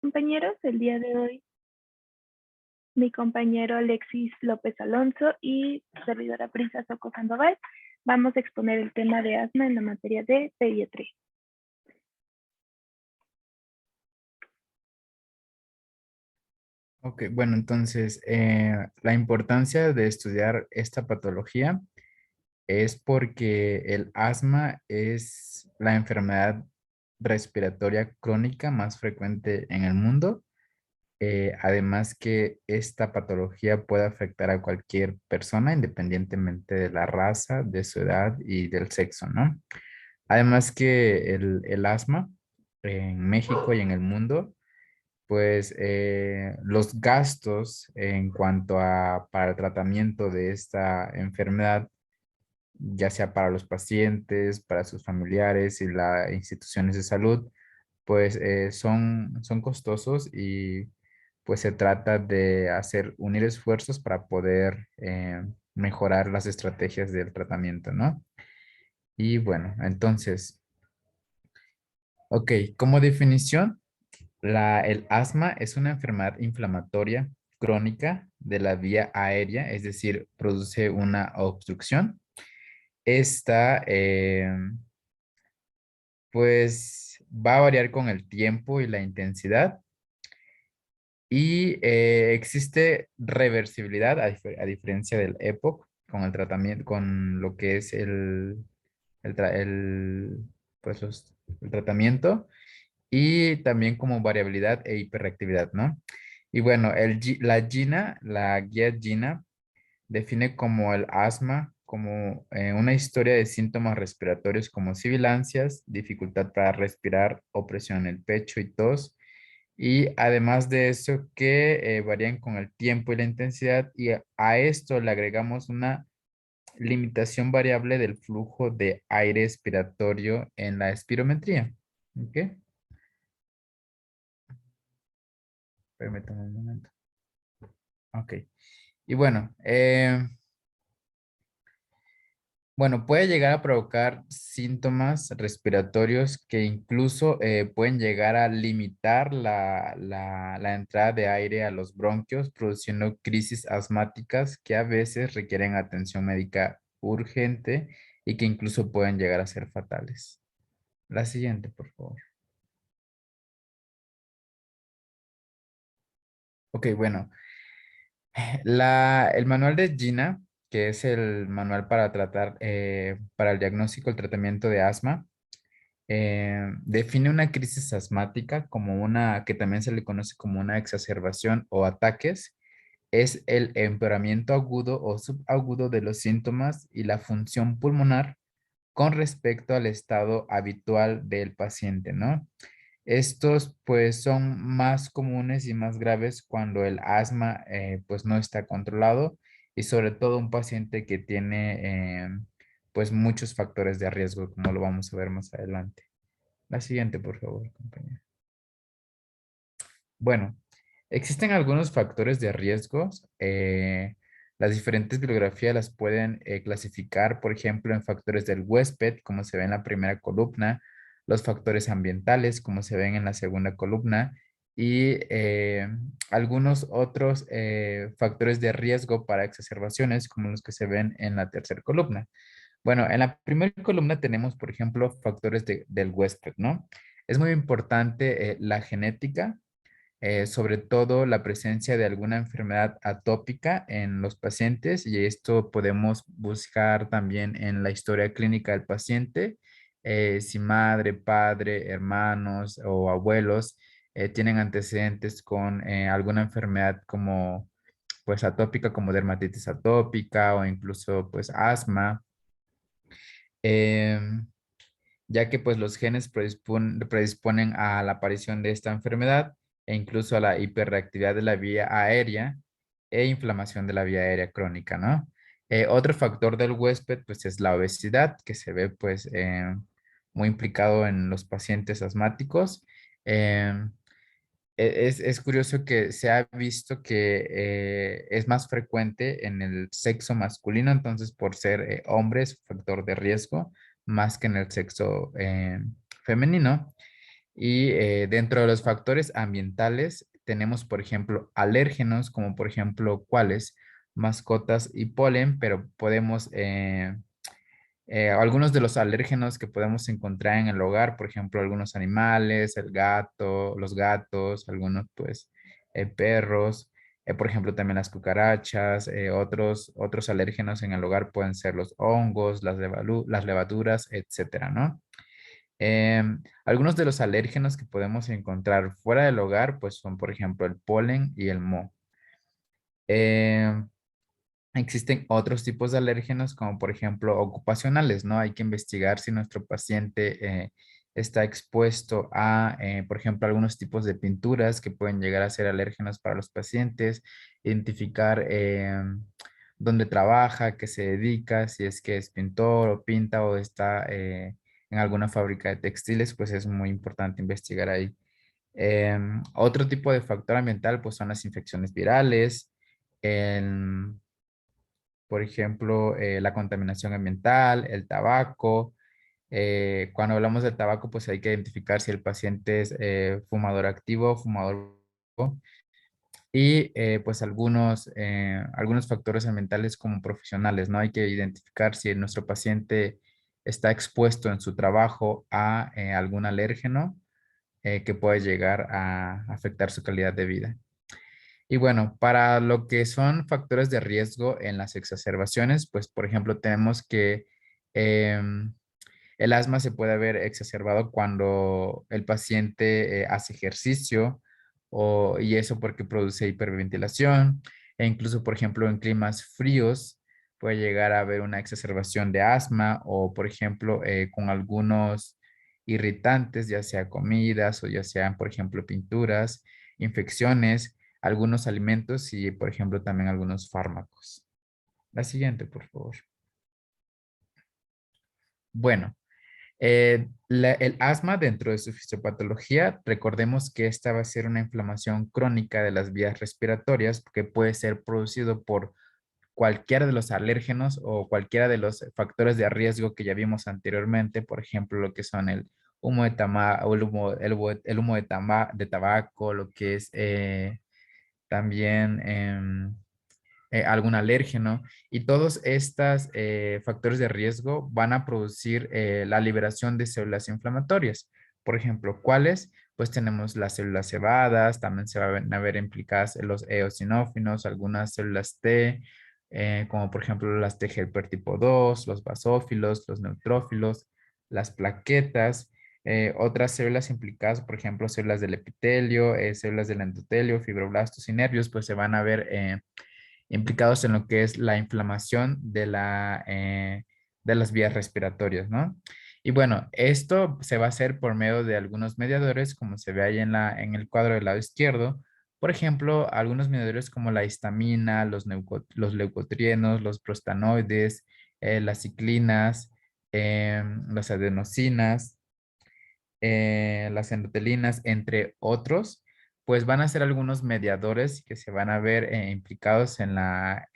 Compañeros, el día de hoy mi compañero Alexis López Alonso y su servidora Prisa Soco Sandoval vamos a exponer el tema de asma en la materia de pediatría. Ok, bueno, entonces la importancia de estudiar esta patología es porque el asma es la enfermedad respiratoria crónica más frecuente en el mundo. Además que esta patología puede afectar a cualquier persona independientemente de la raza, de su edad y del sexo, ¿no? Además que el asma en México y en el mundo pues los gastos en cuanto a para el tratamiento de esta enfermedad, ya sea para los pacientes, para sus familiares y las instituciones de salud, pues son costosos y pues se trata de hacer unir esfuerzos para poder mejorar las estrategias del tratamiento, ¿no? Y bueno, entonces, ok, como definición. El asma es una enfermedad inflamatoria crónica de la vía aérea, es decir, produce una obstrucción. Esta, pues, va a variar con el tiempo y la intensidad y existe reversibilidad a diferencia del EPOC con el tratamiento, con lo que es el, tra- el, pues, el tratamiento y también como variabilidad e hiperreactividad, ¿no? Y bueno, la guía GINA define como el asma como una historia de síntomas respiratorios como sibilancias, dificultad para respirar, opresión en el pecho y tos. Y además de eso, que varían con el tiempo y la intensidad. Y a esto le agregamos una limitación variable del flujo de aire expiratorio en la espirometría. ¿Ok? Permítame un momento. Ok. Y bueno, puede llegar a provocar síntomas respiratorios que incluso pueden llegar a limitar la entrada de aire a los bronquios, produciendo crisis asmáticas que a veces requieren atención médica urgente y que incluso pueden llegar a ser fatales. La siguiente, por favor. Ok, bueno. El manual de Gina, que es el manual para tratar, para el diagnóstico y el tratamiento de asma, define una crisis asmática como una que también se le conoce como una exacerbación o ataques. Es el empeoramiento agudo o subagudo de los síntomas y la función pulmonar con respecto al estado habitual del paciente, ¿no? Estos pues son más comunes y más graves cuando el asma pues no está controlado y sobre todo un paciente que tiene pues muchos factores de riesgo, como lo vamos a ver más adelante. La siguiente, por favor, compañero. Bueno, existen algunos factores de riesgos. Las diferentes bibliografías las pueden clasificar, por ejemplo, en factores del huésped, como se ve en la primera columna, los factores ambientales, como se ven en la segunda columna, y algunos otros factores de riesgo para exacerbaciones, como los que se ven en la tercera columna. Bueno, en la primera columna tenemos, por ejemplo, factores del huésped, ¿no? Es muy importante la genética, sobre todo la presencia de alguna enfermedad atópica en los pacientes y esto podemos buscar también en la historia clínica del paciente, si madre, padre, hermanos o abuelos tienen antecedentes con alguna enfermedad como pues atópica como dermatitis atópica o incluso pues asma. Em, ya que pues los genes predisponen a la aparición de esta enfermedad e incluso a la hiperreactividad de la vía aérea e inflamación de la vía aérea crónica, ¿no? Otro factor del huésped pues es la obesidad que se ve pues muy implicado en los pacientes asmáticos. Em, es curioso que se ha visto que es más frecuente en el sexo masculino, entonces por ser hombre es un factor de riesgo más que en el sexo femenino. Y dentro de los factores ambientales tenemos, por ejemplo, alérgenos, como por ejemplo, ¿cuáles? Mascotas y polen, pero podemos, algunos de los alérgenos que podemos encontrar en el hogar, por ejemplo, algunos animales, el gato, los gatos, algunos, pues, perros, por ejemplo, también las cucarachas, otros alérgenos en el hogar pueden ser los hongos, las levaduras, etcétera, ¿no? Algunos de los alérgenos que podemos encontrar fuera del hogar, pues son, por ejemplo, el polen y el moho. Em, Existen otros tipos de alérgenos, como por ejemplo ocupacionales, ¿no? Hay que investigar si nuestro paciente está expuesto a, por ejemplo, algunos tipos de pinturas que pueden llegar a ser alérgenos para los pacientes, identificar dónde trabaja, qué se dedica, si es que es pintor o pinta o está en alguna fábrica de textiles, pues es muy importante investigar ahí. Otro tipo de factor ambiental, pues son las infecciones virales, por ejemplo, la contaminación ambiental, el tabaco. Cuando hablamos del tabaco, pues hay que identificar si el paciente es fumador activo, fumador y pues algunos factores ambientales como profesionales, ¿no? Hay que identificar si nuestro paciente está expuesto en su trabajo a algún alérgeno que puede llegar a afectar su calidad de vida. Y bueno, para lo que son factores de riesgo en las exacerbaciones, pues por ejemplo tenemos que em, el asma se puede haber exacerbado cuando el paciente hace ejercicio y eso porque produce hiperventilación e incluso por ejemplo en climas fríos puede llegar a haber una exacerbación de asma o por ejemplo con algunos irritantes, ya sea comidas o ya sean por ejemplo pinturas, infecciones, algunos alimentos y por ejemplo también algunos fármacos. La siguiente, por favor. Bueno. El asma dentro de su fisiopatología, recordemos que esta va a ser una inflamación crónica de las vías respiratorias que puede ser producido por cualquiera de los alérgenos o cualquiera de los factores de riesgo que ya vimos anteriormente, por ejemplo, lo que son el humo de tabaco, el humo de tabaco, lo que es también algún alérgeno y todos estos factores de riesgo van a producir la liberación de células inflamatorias. Por ejemplo, ¿cuáles? Pues tenemos las células cebadas, también se van a ver implicadas los eosinófilos, algunas células T, como por ejemplo las T helper tipo 2, los basófilos, los neutrófilos, las plaquetas, otras células implicadas, por ejemplo, células del epitelio, células del endotelio, fibroblastos y nervios, pues se van a ver implicados en lo que es la inflamación de las vías respiratorias, ¿no? Y bueno, esto se va a hacer por medio de algunos mediadores, como se ve ahí en el cuadro del lado izquierdo. Por ejemplo, algunos mediadores como la histamina, los leucotrienos, los prostanoides, las ciclinas, las adenosinas, las endotelinas, entre otros, pues van a ser algunos mediadores que se van a ver implicados en la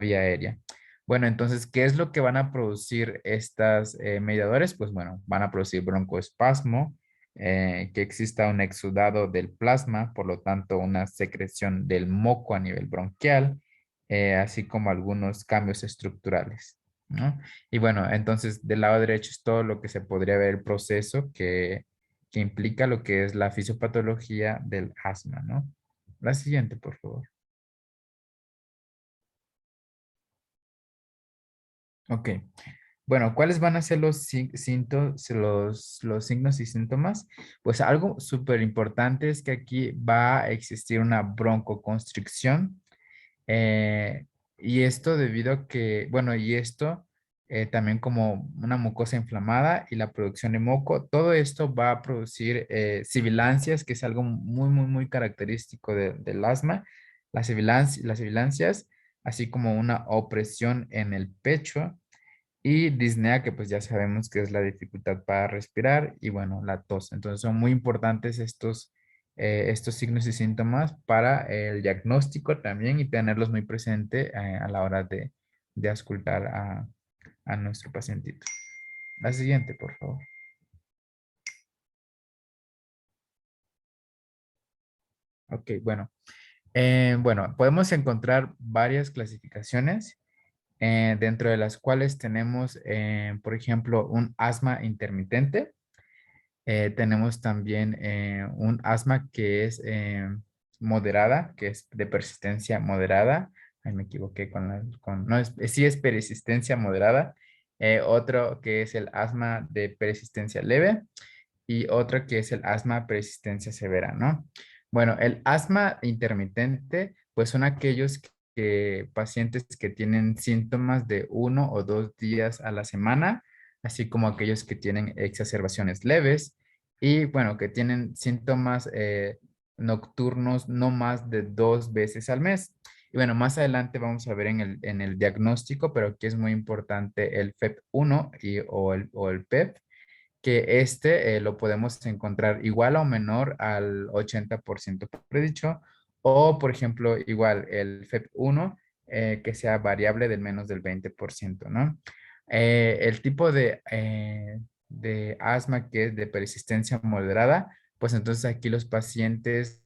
vía aérea. Bueno, entonces, ¿qué es lo que van a producir estas mediadores? Pues bueno, van a producir broncoespasmo, que exista un exudado del plasma, por lo tanto, una secreción del moco a nivel bronquial, así como algunos cambios estructurales, ¿no? Y bueno, entonces, del lado derecho es todo lo que se podría ver el proceso que implica lo que es la fisiopatología del asma, ¿no? La siguiente, por favor. Ok. Bueno, ¿cuáles van a ser los signos y síntomas? Pues algo súper importante es que aquí va a existir una broncoconstricción. eh, y esto debido a que, bueno, y esto también como una mucosa inflamada y la producción de moco, todo esto va a producir sibilancias, que es algo muy, muy, muy característico del asma. Las sibilancias, así como una opresión en el pecho y disnea, que pues ya sabemos que es la dificultad para respirar y bueno, la tos. Entonces son muy importantes estos signos y síntomas para el diagnóstico también y tenerlos muy presente a la hora de auscultar a nuestro pacientito. La siguiente, por favor. Ok, bueno. Bueno, podemos encontrar varias clasificaciones dentro de las cuales tenemos, por ejemplo, un asma intermitente. Tenemos también un asma que es moderada, que es de persistencia moderada. Ay, me equivoqué no, sí es persistencia moderada. Otro que es el asma de persistencia leve y otro que es el asma persistencia severa, ¿no? Bueno, el asma intermitente, pues son aquellos pacientes que tienen síntomas de 1 o 2 días a la semana, así como aquellos que tienen exacerbaciones leves y, bueno, que tienen síntomas nocturnos no más de 2 veces al mes. Y bueno, más adelante vamos a ver en el diagnóstico, pero aquí es muy importante el FEP1 o el PEP, que lo podemos encontrar igual o menor al 80% predicho, o por ejemplo, igual el FEP1 que sea variable del menos del 20%, ¿no? El tipo de asma que es de persistencia moderada, pues entonces aquí los pacientes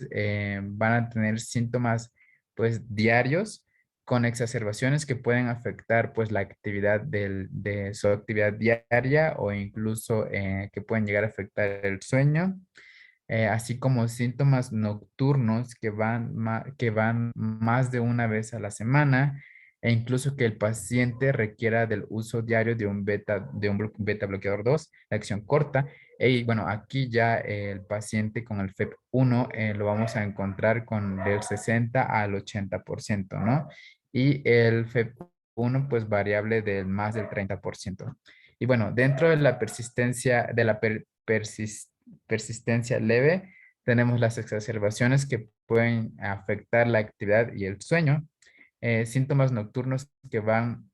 van a tener síntomas pues diarios con exacerbaciones que pueden afectar pues la actividad de su actividad diaria o incluso que pueden llegar a afectar el sueño, así como síntomas nocturnos que van más de una vez a la semana e incluso que el paciente requiera del uso diario de un beta bloqueador 2 de acción corta. Y bueno, aquí ya el paciente con el FEP1 lo vamos a encontrar con del 60 al 80%, ¿no? Y el FEP1 pues variable del más del 30%. Y bueno, dentro de la persistencia, de la persistencia leve, tenemos las exacerbaciones que pueden afectar la actividad y el sueño, síntomas nocturnos que van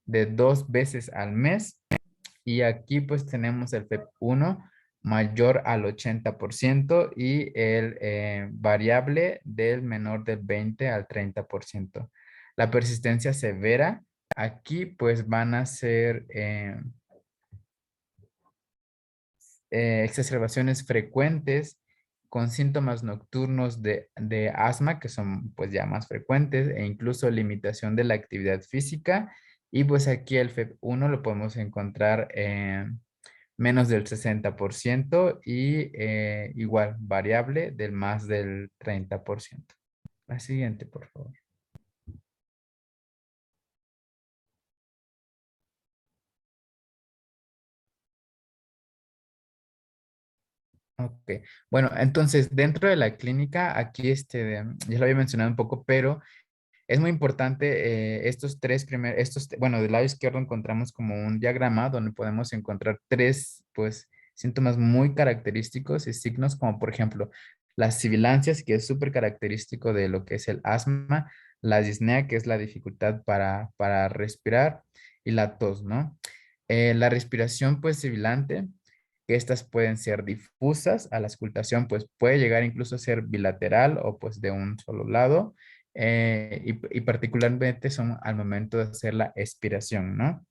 de 2 veces al mes, y aquí pues tenemos el FEP1 mayor al 80% y el variable del menor del 20 al 30%. La persistencia severa, aquí pues van a ser exacerbaciones frecuentes con síntomas nocturnos de asma, que son pues ya más frecuentes, e incluso limitación de la actividad física. Y pues aquí el FEP1 lo podemos encontrar en menos del 60% y igual variable del más del 30%. La siguiente, por favor. Ok, bueno, entonces dentro de la clínica, aquí ya lo había mencionado un poco, pero es muy importante bueno, del lado izquierdo encontramos como un diagrama donde podemos encontrar tres, pues, síntomas muy característicos y signos como, por ejemplo, las sibilancias, que es súper característico de lo que es el asma, la disnea, que es la dificultad para respirar, y la tos, ¿no? La respiración, pues, sibilante, que estas pueden ser difusas, a la auscultación, pues, puede llegar incluso a ser bilateral o, pues, de un solo lado, y particularmente son al momento de hacer la expiración, ¿no?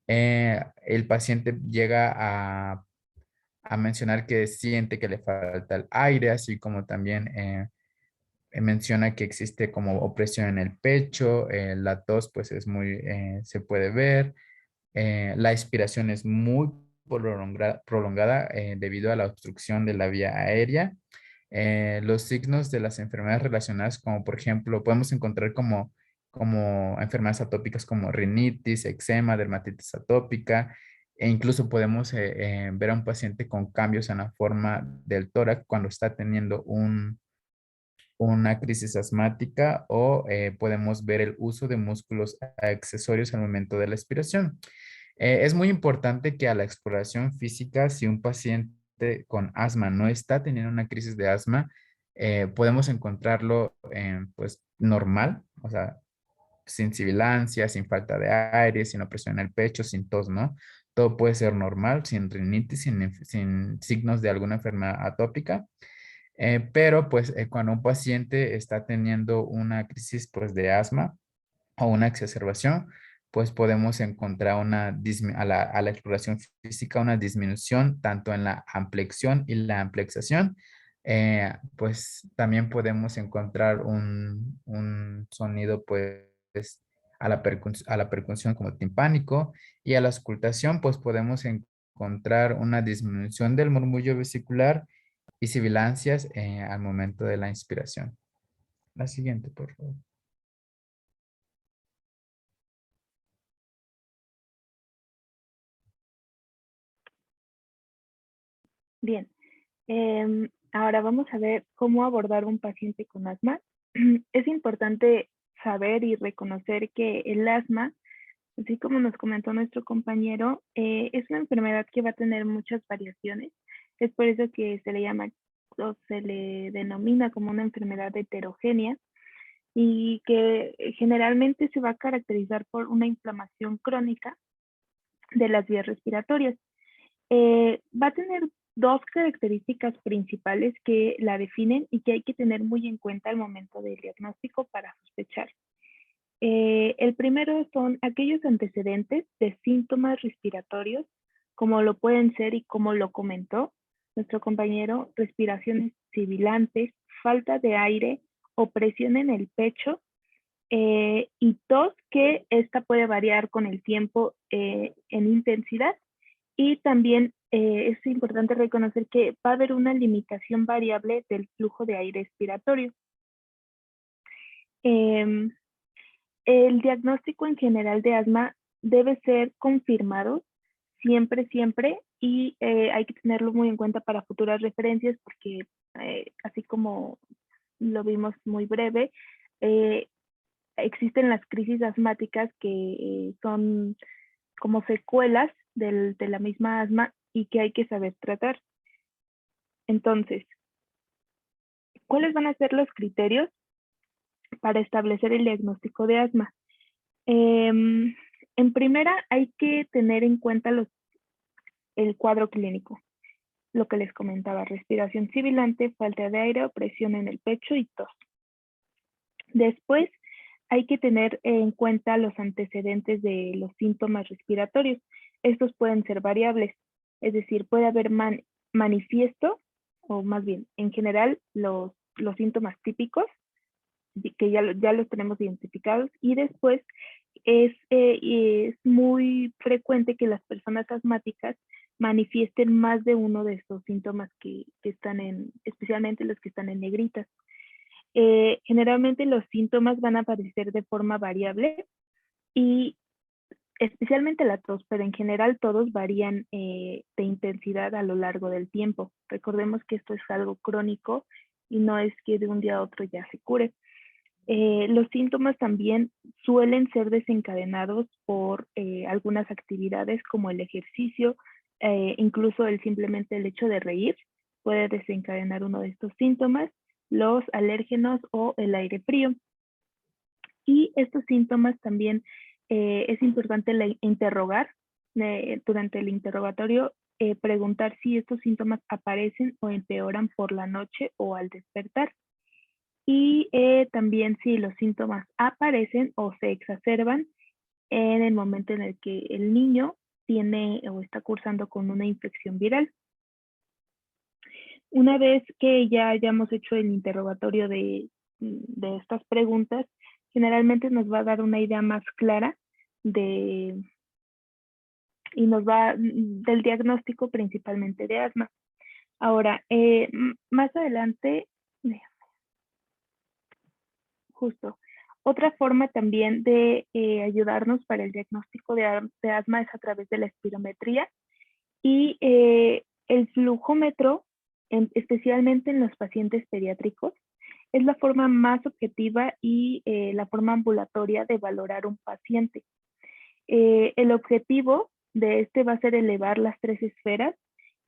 El paciente llega a mencionar que siente que le falta el aire, así como también menciona que existe como opresión en el pecho, la tos pues se puede ver, la expiración es muy prolongada debido a la obstrucción de la vía aérea. Los signos de las enfermedades relacionadas, como por ejemplo, podemos encontrar como enfermedades atópicas como rinitis, eczema, dermatitis atópica, e incluso podemos ver a un paciente con cambios en la forma del tórax cuando está teniendo una crisis asmática, o podemos ver el uso de músculos accesorios al momento de la expiración. Es muy importante que a la exploración física, si un paciente con asma no está teniendo una crisis de asma, podemos encontrarlo pues normal, o sea, sin sibilancia, sin falta de aire, sin opresión en el pecho, sin tos, ¿no? Todo puede ser normal, sin rinitis, sin signos de alguna enfermedad atópica. Pero pues cuando un paciente está teniendo una crisis pues de asma o una exacerbación, pues podemos encontrar a la exploración física una disminución tanto en la ampliación y la ampliación. Pues también podemos encontrar un sonido pues a la percusión como timpánico, y a la auscultación pues podemos encontrar una disminución del murmullo vesicular y sibilancias al momento de la inspiración. La siguiente, por favor. Bien, ahora vamos a ver cómo abordar un paciente con asma. Es importante saber y reconocer que el asma, así como nos comentó nuestro compañero, es una enfermedad que va a tener muchas variaciones. Es por eso que se le llama o se le denomina como una enfermedad heterogénea y que generalmente se va a caracterizar por una inflamación crónica de las vías respiratorias. Va a tener dos características principales que la definen y que hay que tener muy en cuenta al momento del diagnóstico para sospechar. El primero son aquellos antecedentes de síntomas respiratorios, como lo pueden ser y como lo comentó nuestro compañero, respiraciones sibilantes, falta de aire, opresión en el pecho y tos, que esta puede variar con el tiempo en intensidad. Y también es importante reconocer que va a haber una limitación variable del flujo de aire expiratorio. Eh, el diagnóstico en general de asma debe ser confirmado siempre, siempre, y hay que tenerlo muy en cuenta para futuras referencias porque así como lo vimos muy breve, existen las crisis asmáticas que son como secuelas de la misma asma y que hay que saber tratar. Entonces, ¿cuáles van a ser los criterios para establecer el diagnóstico de asma? En primera, hay que tener en cuenta el cuadro clínico, lo que les comentaba: respiración sibilante, falta de aire, opresión en el pecho y tos. Después, hay que tener en cuenta los antecedentes de los síntomas respiratorios. Estos pueden ser variables, es decir, puede haber manifiesto, o más bien, en general, los síntomas típicos, que ya los tenemos identificados, y después es muy frecuente que las personas asmáticas manifiesten más de uno de estos síntomas que están especialmente los que están en negritas. Generalmente los síntomas van a aparecer de forma variable y especialmente la tos, pero en general todos varían de intensidad a lo largo del tiempo. Recordemos que esto es algo crónico y no es que de un día a otro ya se cure. Los síntomas también suelen ser desencadenados por algunas actividades como el ejercicio, incluso simplemente el hecho de reír puede desencadenar uno de estos síntomas, los alérgenos o el aire frío. Y estos síntomas también es importante interrogar durante el interrogatorio, preguntar si estos síntomas aparecen o empeoran por la noche o al despertar. Y también si los síntomas aparecen o se exacerban en el momento en el que el niño tiene o está cursando con una infección viral. Una vez que ya hayamos hecho el interrogatorio de estas preguntas, generalmente nos va a dar una idea más clara del diagnóstico principalmente de asma. Ahora, más adelante, justo, otra forma también de ayudarnos para el diagnóstico de asma es a través de la espirometría y el flujómetro, especialmente en los pacientes pediátricos, es la forma más objetiva y la forma ambulatoria de valorar un paciente. El objetivo de este va a ser elevar las 3 esferas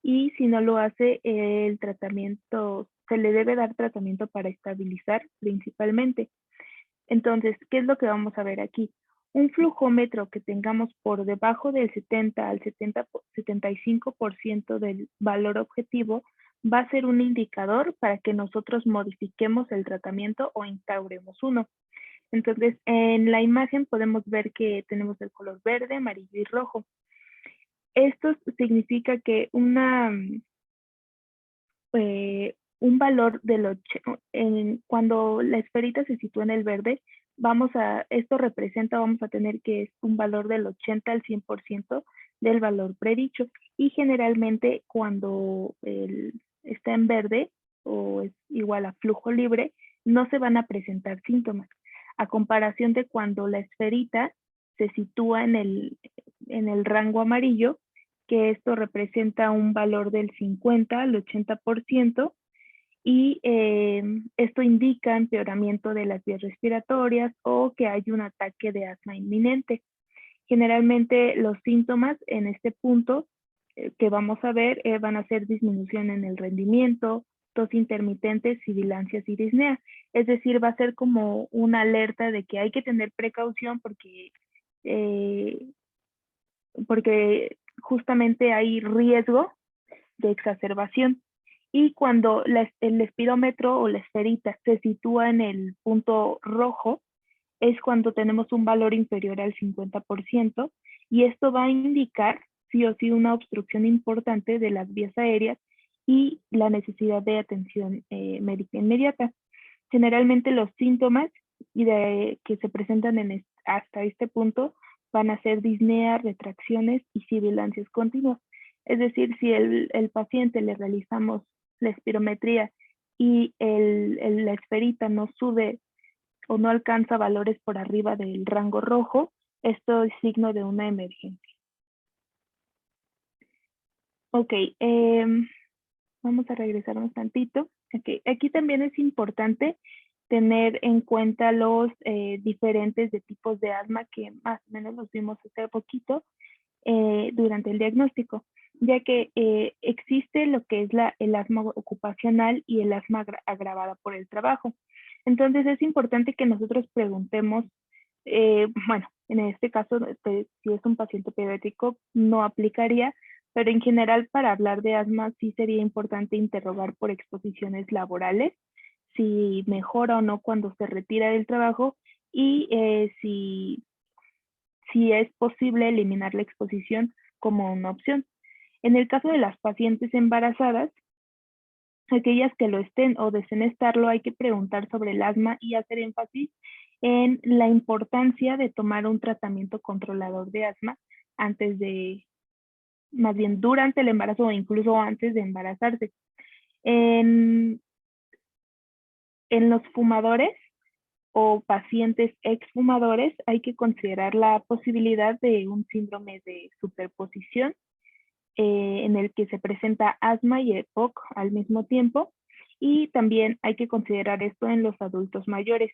y si no lo hace, el tratamiento, se le debe dar tratamiento para estabilizar principalmente. Entonces, ¿qué es lo que vamos a ver aquí? Un flujómetro que tengamos por debajo del 70 al 75% del valor objetivo va a ser un indicador para que nosotros modifiquemos el tratamiento o instauremos uno. Entonces, en la imagen podemos ver que tenemos el color verde, amarillo y rojo. Esto significa que un valor cuando la esferita se sitúa en el verde, vamos a tener que es un valor del 80 al 100% del valor predicho. Y generalmente cuando está en verde o es igual a flujo libre, no se van a presentar síntomas. A comparación de cuando la esferita se sitúa en el rango amarillo, que esto representa un valor del 50 al 80%, y esto indica empeoramiento de las vías respiratorias o que hay un ataque de asma inminente. Generalmente los síntomas en este punto que vamos a ver van a ser disminución en el rendimiento, tos intermitente, sibilancias y disnea. Es decir, va a ser como una alerta de que hay que tener precaución porque justamente hay riesgo de exacerbación. Y cuando el espirómetro o la esferita se sitúa en el punto rojo, es cuando tenemos un valor inferior al 50%, y esto va a indicar sí o sí una obstrucción importante de las vías aéreas y la necesidad de atención médica inmediata. Generalmente los síntomas que se presentan hasta este punto van a ser disnea, retracciones y sibilancias continuas. Es decir, si el paciente le realizamos la espirometría y la esferita no sube o no alcanza valores por arriba del rango rojo, esto es signo de una emergencia. Ok, vamos a regresar un tantito. Okay. Aquí también es importante tener en cuenta los diferentes de tipos de asma que más o menos los vimos hace poquito durante el diagnóstico, ya que existe lo que es el asma ocupacional y el asma agravada por el trabajo. Entonces es importante que nosotros preguntemos, bueno, en este caso, si es un paciente pediátrico, no aplicaría, pero en general para hablar de asma sí sería importante interrogar por exposiciones laborales, si mejora o no cuando se retira del trabajo y si es posible eliminar la exposición como una opción. En el caso de las pacientes embarazadas, aquellas que lo estén o deseen estarlo, hay que preguntar sobre el asma y hacer énfasis en la importancia de tomar un tratamiento controlador de asma más bien durante el embarazo o incluso antes de embarazarse. En los fumadores o pacientes exfumadores hay que considerar la posibilidad de un síndrome de superposición en el que se presenta asma y EPOC al mismo tiempo, y también hay que considerar esto en los adultos mayores,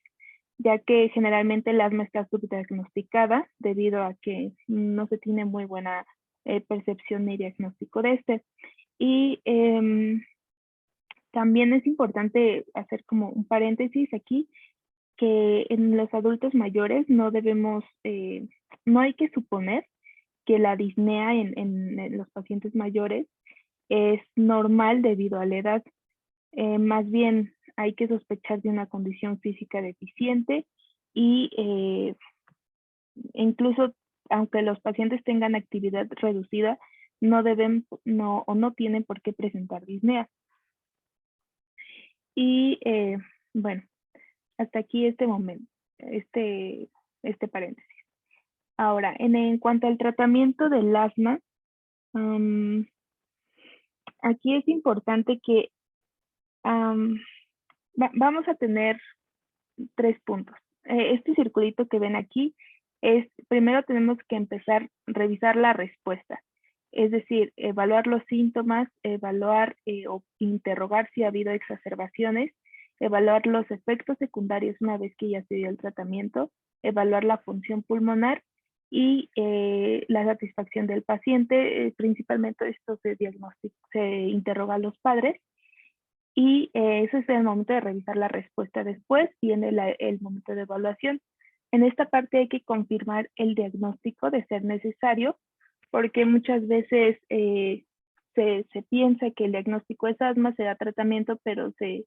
ya que generalmente el asma está subdiagnosticada debido a que no se tiene muy buena percepción ni diagnóstico de este. Y también es importante hacer como un paréntesis aquí, que en los adultos mayores no hay que suponer que la disnea en los pacientes mayores es normal debido a la edad. Más bien hay que sospechar de una condición física deficiente y incluso aunque los pacientes tengan actividad reducida, no tienen por qué presentar disnea. Y bueno, hasta aquí este momento, este paréntesis. Ahora, en cuanto al tratamiento del asma, aquí es importante que vamos a tener 3 puntos. Este circulito que ven aquí primero tenemos que empezar a revisar la respuesta. Es decir, evaluar los síntomas, evaluar o interrogar si ha habido exacerbaciones, evaluar los efectos secundarios una vez que ya se dio el tratamiento, evaluar la función pulmonar y la satisfacción del paciente. Principalmente esto se interroga a los padres. Y ese es el momento de revisar la respuesta. Después viene el momento de evaluación. En esta parte hay que confirmar el diagnóstico de ser necesario, porque muchas veces se piensa que el diagnóstico es asma, se da tratamiento, pero se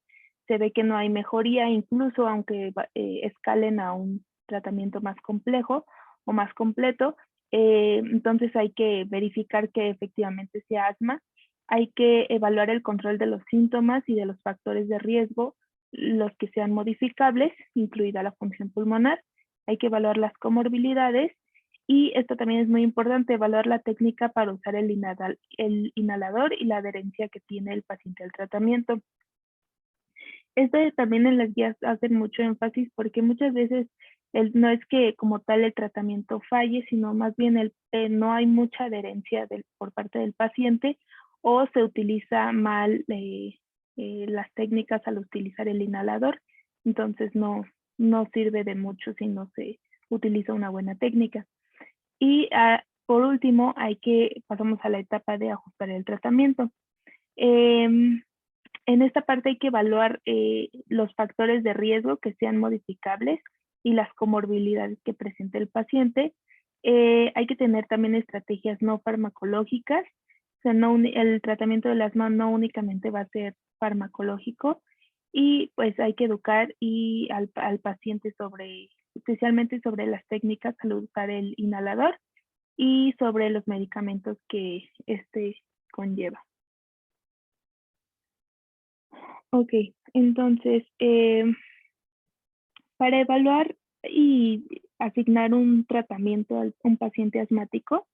se ve que no hay mejoría, incluso aunque escalen a un tratamiento más complejo o más completo. Entonces hay que verificar que efectivamente sea asma. Hay que evaluar el control de los síntomas y de los factores de riesgo, los que sean modificables, incluida la función pulmonar. Hay que evaluar las comorbilidades y esto también es muy importante, evaluar la técnica para usar el inhalador y la adherencia que tiene el paciente al tratamiento. Esto también en las guías hacen mucho énfasis porque muchas veces no es que como tal el tratamiento falle, sino más bien no hay mucha adherencia por parte del paciente o se utiliza mal las técnicas al utilizar el inhalador. Entonces no sirve de mucho si no se utiliza una buena técnica. Y por último, pasamos a la etapa de ajustar el tratamiento. En esta parte hay que evaluar los factores de riesgo que sean modificables y las comorbilidades que presente el paciente. Hay que tener también estrategias no farmacológicas. O sea, el tratamiento del asma no únicamente va a ser farmacológico y pues hay que educar al paciente especialmente sobre las técnicas al usar el inhalador y sobre los medicamentos que este conlleva. Ok, entonces, para evaluar y asignar un tratamiento a un paciente asmático,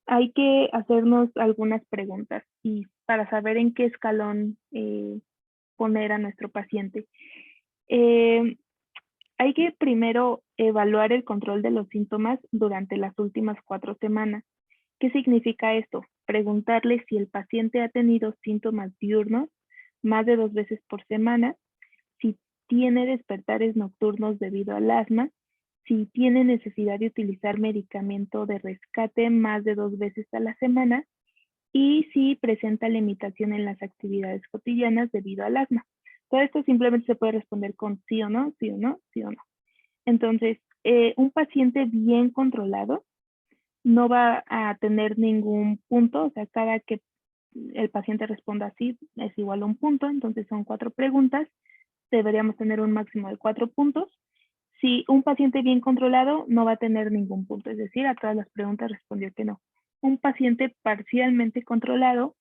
hay que hacernos algunas preguntas y para saber en qué escalón poner a nuestro paciente. Hay que primero evaluar el control de los síntomas durante las últimas 4 semanas. ¿Qué significa esto? Preguntarle si el paciente ha tenido síntomas diurnos más de 2 veces por semana, si tiene despertares nocturnos debido al asma, si tiene necesidad de utilizar medicamento de rescate más de 2 veces a la semana y si presenta limitación en las actividades cotidianas debido al asma. Todo esto simplemente se puede responder con sí o no, sí o no, sí o no. Entonces, un paciente bien controlado no va a tener ningún punto, o sea, cada que el paciente responda así es igual a un punto, entonces son 4 preguntas, deberíamos tener un máximo de 4 puntos. Si un paciente bien controlado no va a tener ningún punto, es decir, a todas las preguntas respondió que no. Un paciente parcialmente controlado,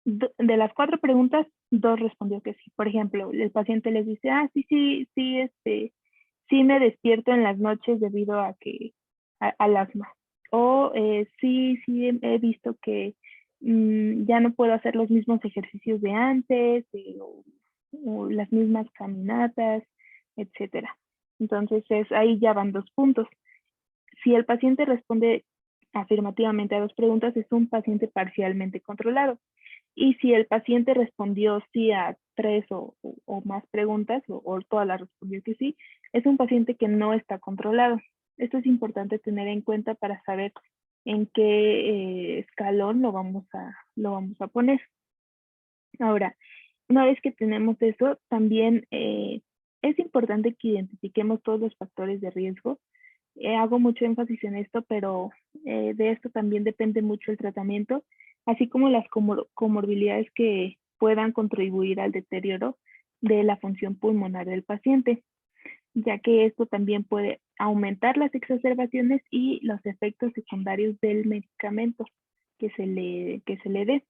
de las 4 preguntas, 2 respondió que sí. Por ejemplo, el paciente les dice, sí me despierto en las noches debido al asma. O sí he visto que ya no puedo hacer los mismos ejercicios de antes, o las mismas caminatas, etcétera. Entonces ahí ya van 2 puntos. Si el paciente responde afirmativamente a 2 preguntas, es un paciente parcialmente controlado. Y si el paciente respondió sí a 3 o más preguntas, o todas las respondió que sí, es un paciente que no está controlado. Esto es importante tener en cuenta para saber en qué escalón lo vamos a poner. Ahora, una vez que tenemos eso, también es importante que identifiquemos todos los factores de riesgo. Hago mucho énfasis en esto, pero de esto también depende mucho el tratamiento, así como las comorbilidades que puedan contribuir al deterioro de la función pulmonar del paciente, ya que esto también puede aumentar las exacerbaciones y los efectos secundarios del medicamento que se le dé.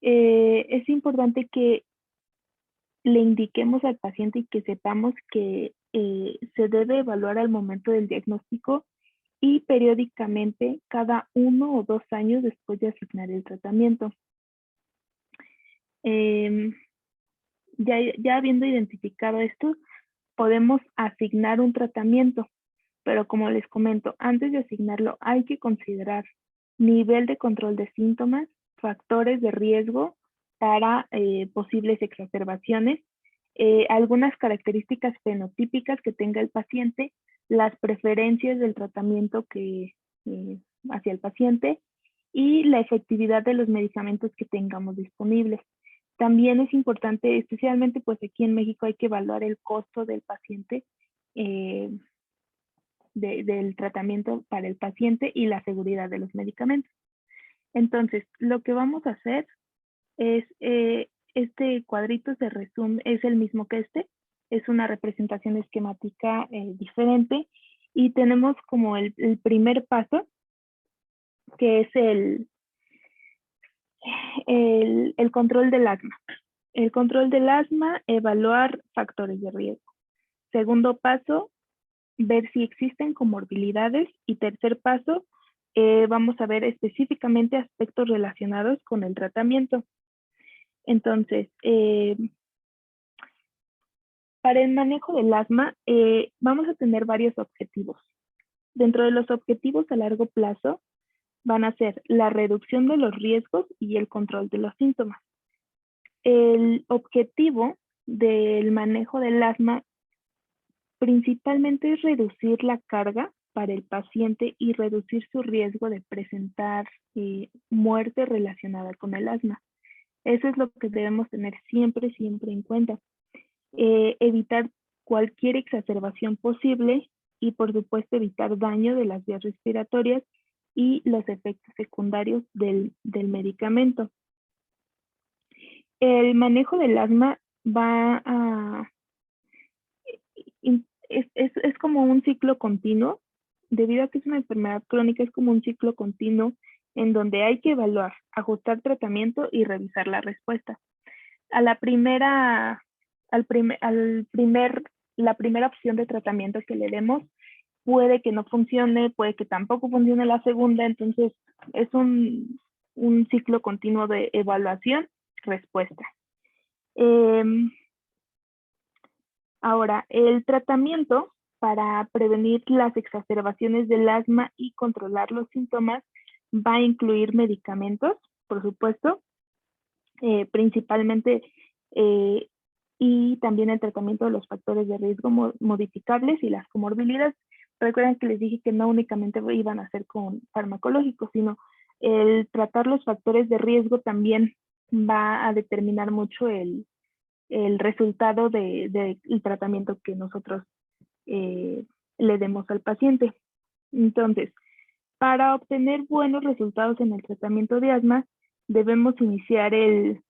Es importante que le indiquemos al paciente y que sepamos que se debe evaluar al momento del diagnóstico y periódicamente cada 1 o 2 años después de asignar el tratamiento. Ya habiendo identificado esto, podemos asignar un tratamiento, pero como les comento, antes de asignarlo hay que considerar nivel de control de síntomas, factores de riesgo para posibles exacerbaciones, algunas características fenotípicas que tenga el paciente, las preferencias del tratamiento hacia el paciente y la efectividad de los medicamentos que tengamos disponibles. También es importante, especialmente pues aquí en México hay que evaluar el costo del paciente, del tratamiento para el paciente y la seguridad de los medicamentos. Entonces, lo que vamos a hacer es este cuadrito se resume, es el mismo que este, es una representación esquemática diferente, y tenemos como el primer paso, que es el control del asma. El control del asma, evaluar factores de riesgo. Segundo paso, ver si existen comorbilidades. Y tercer paso, vamos a ver específicamente aspectos relacionados con el tratamiento. Entonces, para el manejo del asma, vamos a tener varios objetivos. Dentro de los objetivos a largo plazo van a ser la reducción de los riesgos y el control de los síntomas. El objetivo del manejo del asma principalmente es reducir la carga para el paciente y reducir su riesgo de presentar muerte relacionada con el asma. Eso es lo que debemos tener siempre en cuenta. Evitar cualquier exacerbación posible y, por supuesto, evitar daño de las vías respiratorias y los efectos secundarios del medicamento. El manejo del asma va a... Es como un ciclo continuo. Debido a que es una enfermedad crónica, es como un ciclo continuo en donde hay que evaluar, ajustar tratamiento y revisar la respuesta. A la primera opción de tratamiento que le demos, puede que no funcione, puede que tampoco funcione la segunda. Entonces es un ciclo continuo de evaluación, respuesta. Ahora, el tratamiento para prevenir las exacerbaciones del asma y controlar los síntomas va a incluir medicamentos, por supuesto, principalmente, y también el tratamiento de los factores de riesgo modificables y las comorbilidades. Recuerden que les dije que no únicamente iban a ser con farmacológicos, sino el tratar los factores de riesgo también va a determinar mucho el resultado del tratamiento que nosotros le demos al paciente. Entonces, para obtener buenos resultados en el tratamiento de asma, debemos iniciar el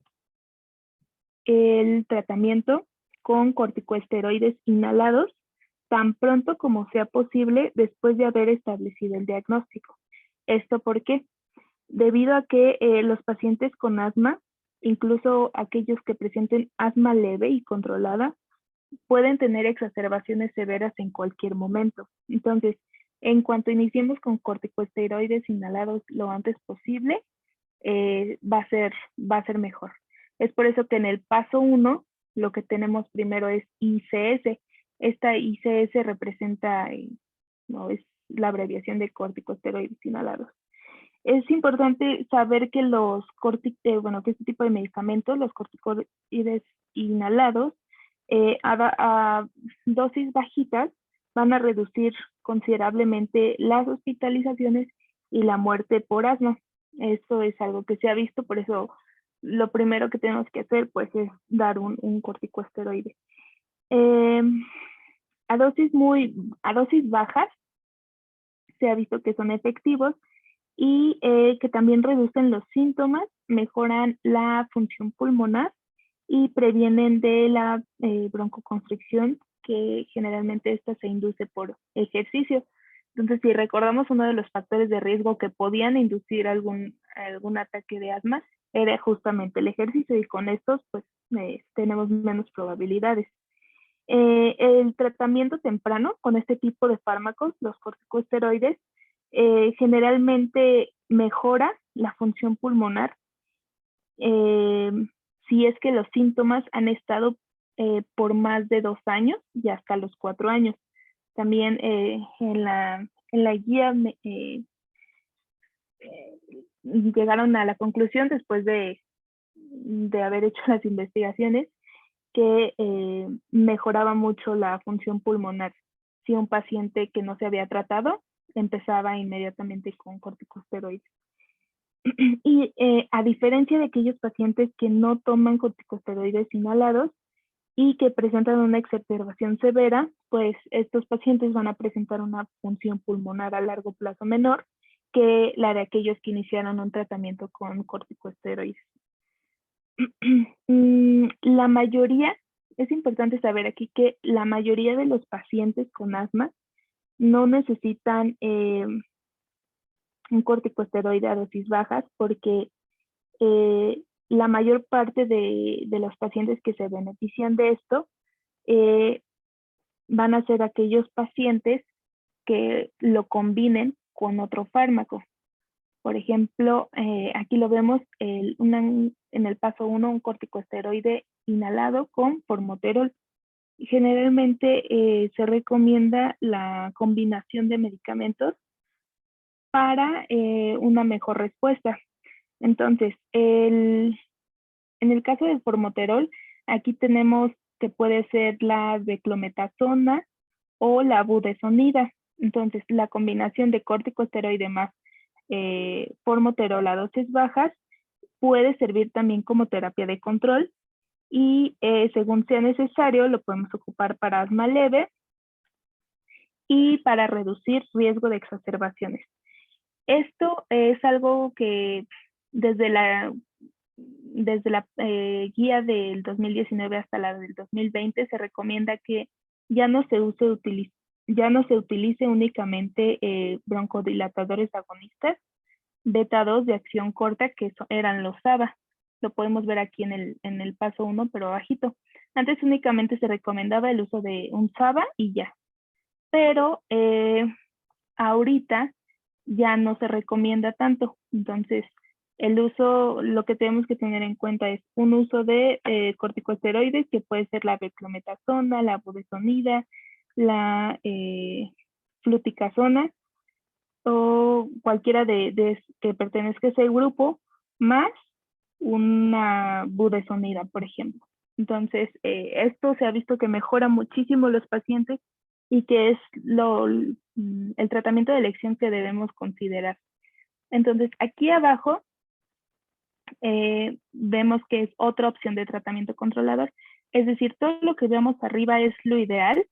tratamiento con corticosteroides inhalados tan pronto como sea posible después de haber establecido el diagnóstico. ¿Esto por qué? Debido a que los pacientes con asma, incluso aquellos que presenten asma leve y controlada, pueden tener exacerbaciones severas en cualquier momento. Entonces, en cuanto iniciemos con corticosteroides inhalados lo antes posible, va a ser mejor. Es por eso que en el paso 1, lo que tenemos primero es ICS. Esta ICS representa, no, es la abreviación de corticosteroides inhalados. Es importante saber que que este tipo de medicamentos, los corticoides inhalados, a dosis bajitas, van a reducir considerablemente las hospitalizaciones y la muerte por asma. Esto es algo que se ha visto, por eso lo primero que tenemos que hacer pues es dar un corticosteroide. A dosis bajas se ha visto que son efectivos y que también reducen los síntomas, mejoran la función pulmonar y previenen de la broncoconstricción, que generalmente esta se induce por ejercicio. Entonces, si recordamos, uno de los factores de riesgo que podían inducir algún ataque de asma era justamente el ejercicio, y con estos pues tenemos menos probabilidades. El tratamiento temprano con este tipo de fármacos, los corticosteroides, generalmente mejora la función pulmonar si es que los síntomas han estado por más de 2 años y hasta los 4 años. También en la guía llegaron a la conclusión, después de haber hecho las investigaciones, que mejoraba mucho la función pulmonar si un paciente que no se había tratado empezaba inmediatamente con corticosteroides. Y a diferencia de aquellos pacientes que no toman corticosteroides inhalados y que presentan una exacerbación severa, pues estos pacientes van a presentar una función pulmonar a largo plazo menor que la de aquellos que iniciaron un tratamiento con corticosteroides. La mayoría, es importante saber aquí que la mayoría de los pacientes con asma no necesitan un corticosteroide a dosis bajas porque la mayor parte de los pacientes que se benefician de esto eh, van a ser aquellos pacientes que lo combinen con otro fármaco. Por ejemplo, aquí lo vemos en el paso 1, un corticosteroide inhalado con formoterol. Generalmente se recomienda la combinación de medicamentos para una mejor respuesta. Entonces, en el caso del formoterol, aquí tenemos que puede ser la beclometasona o la budesonida. Entonces, la combinación de corticosteroide más formoterol a dosis bajas puede servir también como terapia de control y según sea necesario lo podemos ocupar para asma leve y para reducir riesgo de exacerbaciones. Esto es algo que desde la guía del 2019 hasta la del 2020 se recomienda que ya no se utilice únicamente broncodilatadores agonistas beta 2 de acción corta, que eran los SABA. Lo podemos ver aquí en el paso 1, pero bajito. Antes únicamente se recomendaba el uso de un SABA y ya. Pero ahorita ya no se recomienda tanto. Entonces, el uso, lo que tenemos que tener en cuenta es un uso de corticosteroides, que puede ser la beclometasona, la budesonida, la fluticasona, o cualquiera que pertenezca a ese grupo, más una budesonida, por ejemplo. Entonces, esto se ha visto que mejora muchísimo los pacientes y que es el tratamiento de elección que debemos considerar. Entonces, aquí abajo vemos que es otra opción de tratamiento controlador. Es decir, todo lo que vemos arriba es lo ideal,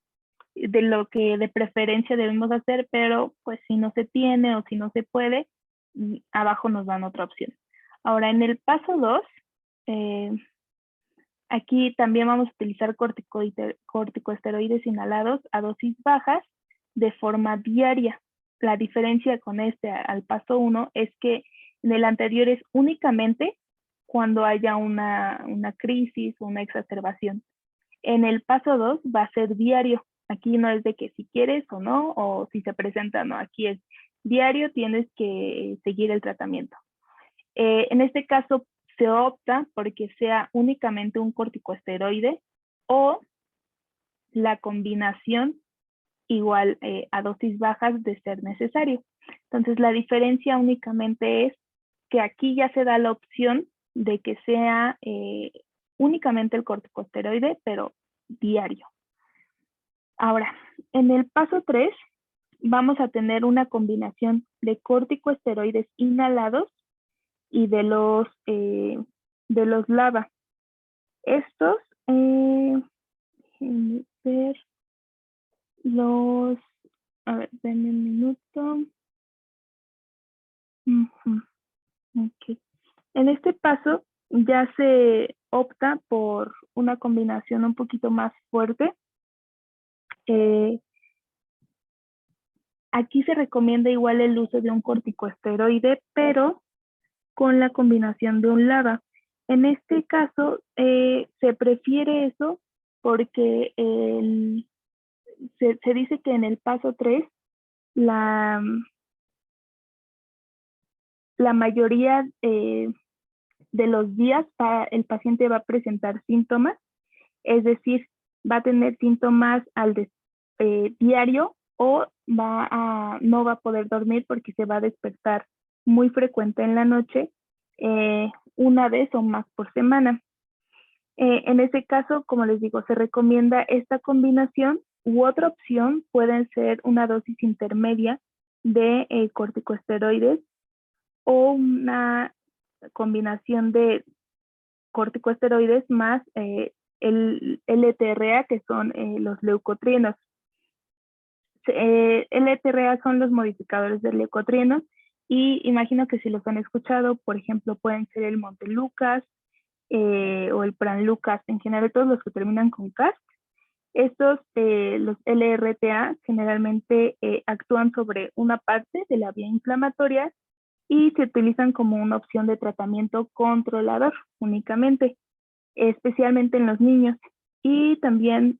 de lo que de preferencia debemos hacer, pero pues si no se tiene o si no se puede, abajo nos dan otra opción. Ahora, en el paso 2, aquí también vamos a utilizar corticosteroides inhalados a dosis bajas de forma diaria. La diferencia con este al paso 1 es que en el anterior es únicamente cuando haya una crisis o una exacerbación. En el paso 2 va a ser diario. Aquí no es de que si quieres o no, o si se presenta o no. Aquí es diario, tienes que seguir el tratamiento. En este caso se opta porque sea únicamente un corticosteroide o la combinación igual a dosis bajas de ser necesario. Entonces la diferencia únicamente es que aquí ya se da la opción de que sea únicamente el corticosteroide, pero diario. Ahora, en el paso 3 vamos a tener una combinación de corticosteroides inhalados y de los LABA. Estos, déjenme ver, a ver, denme un minuto. Okay. En este paso ya se opta por una combinación un poquito más fuerte. Aquí se recomienda igual el uso de un corticosteroide, pero con la combinación de un LABA. En este caso, se prefiere eso porque se dice que en el paso 3 la mayoría de los días el paciente va a presentar síntomas, es decir, va a tener síntomas diario o no va a poder dormir porque se va a despertar muy frecuente en la noche, una vez o más por semana. En ese caso, como les digo, se recomienda esta combinación u otra opción pueden ser una dosis intermedia de corticosteroides o una combinación de corticosteroides más el LTRA, que son los leucotrienos. LTRA son los modificadores de leucotrienos y imagino que si los han escuchado, por ejemplo, pueden ser el Montelukast, o el Pranlucas, en general todos los que terminan con CAST. Estos, los LRTA, generalmente actúan sobre una parte de la vía inflamatoria y se utilizan como una opción de tratamiento controlador únicamente, especialmente en los niños. Y también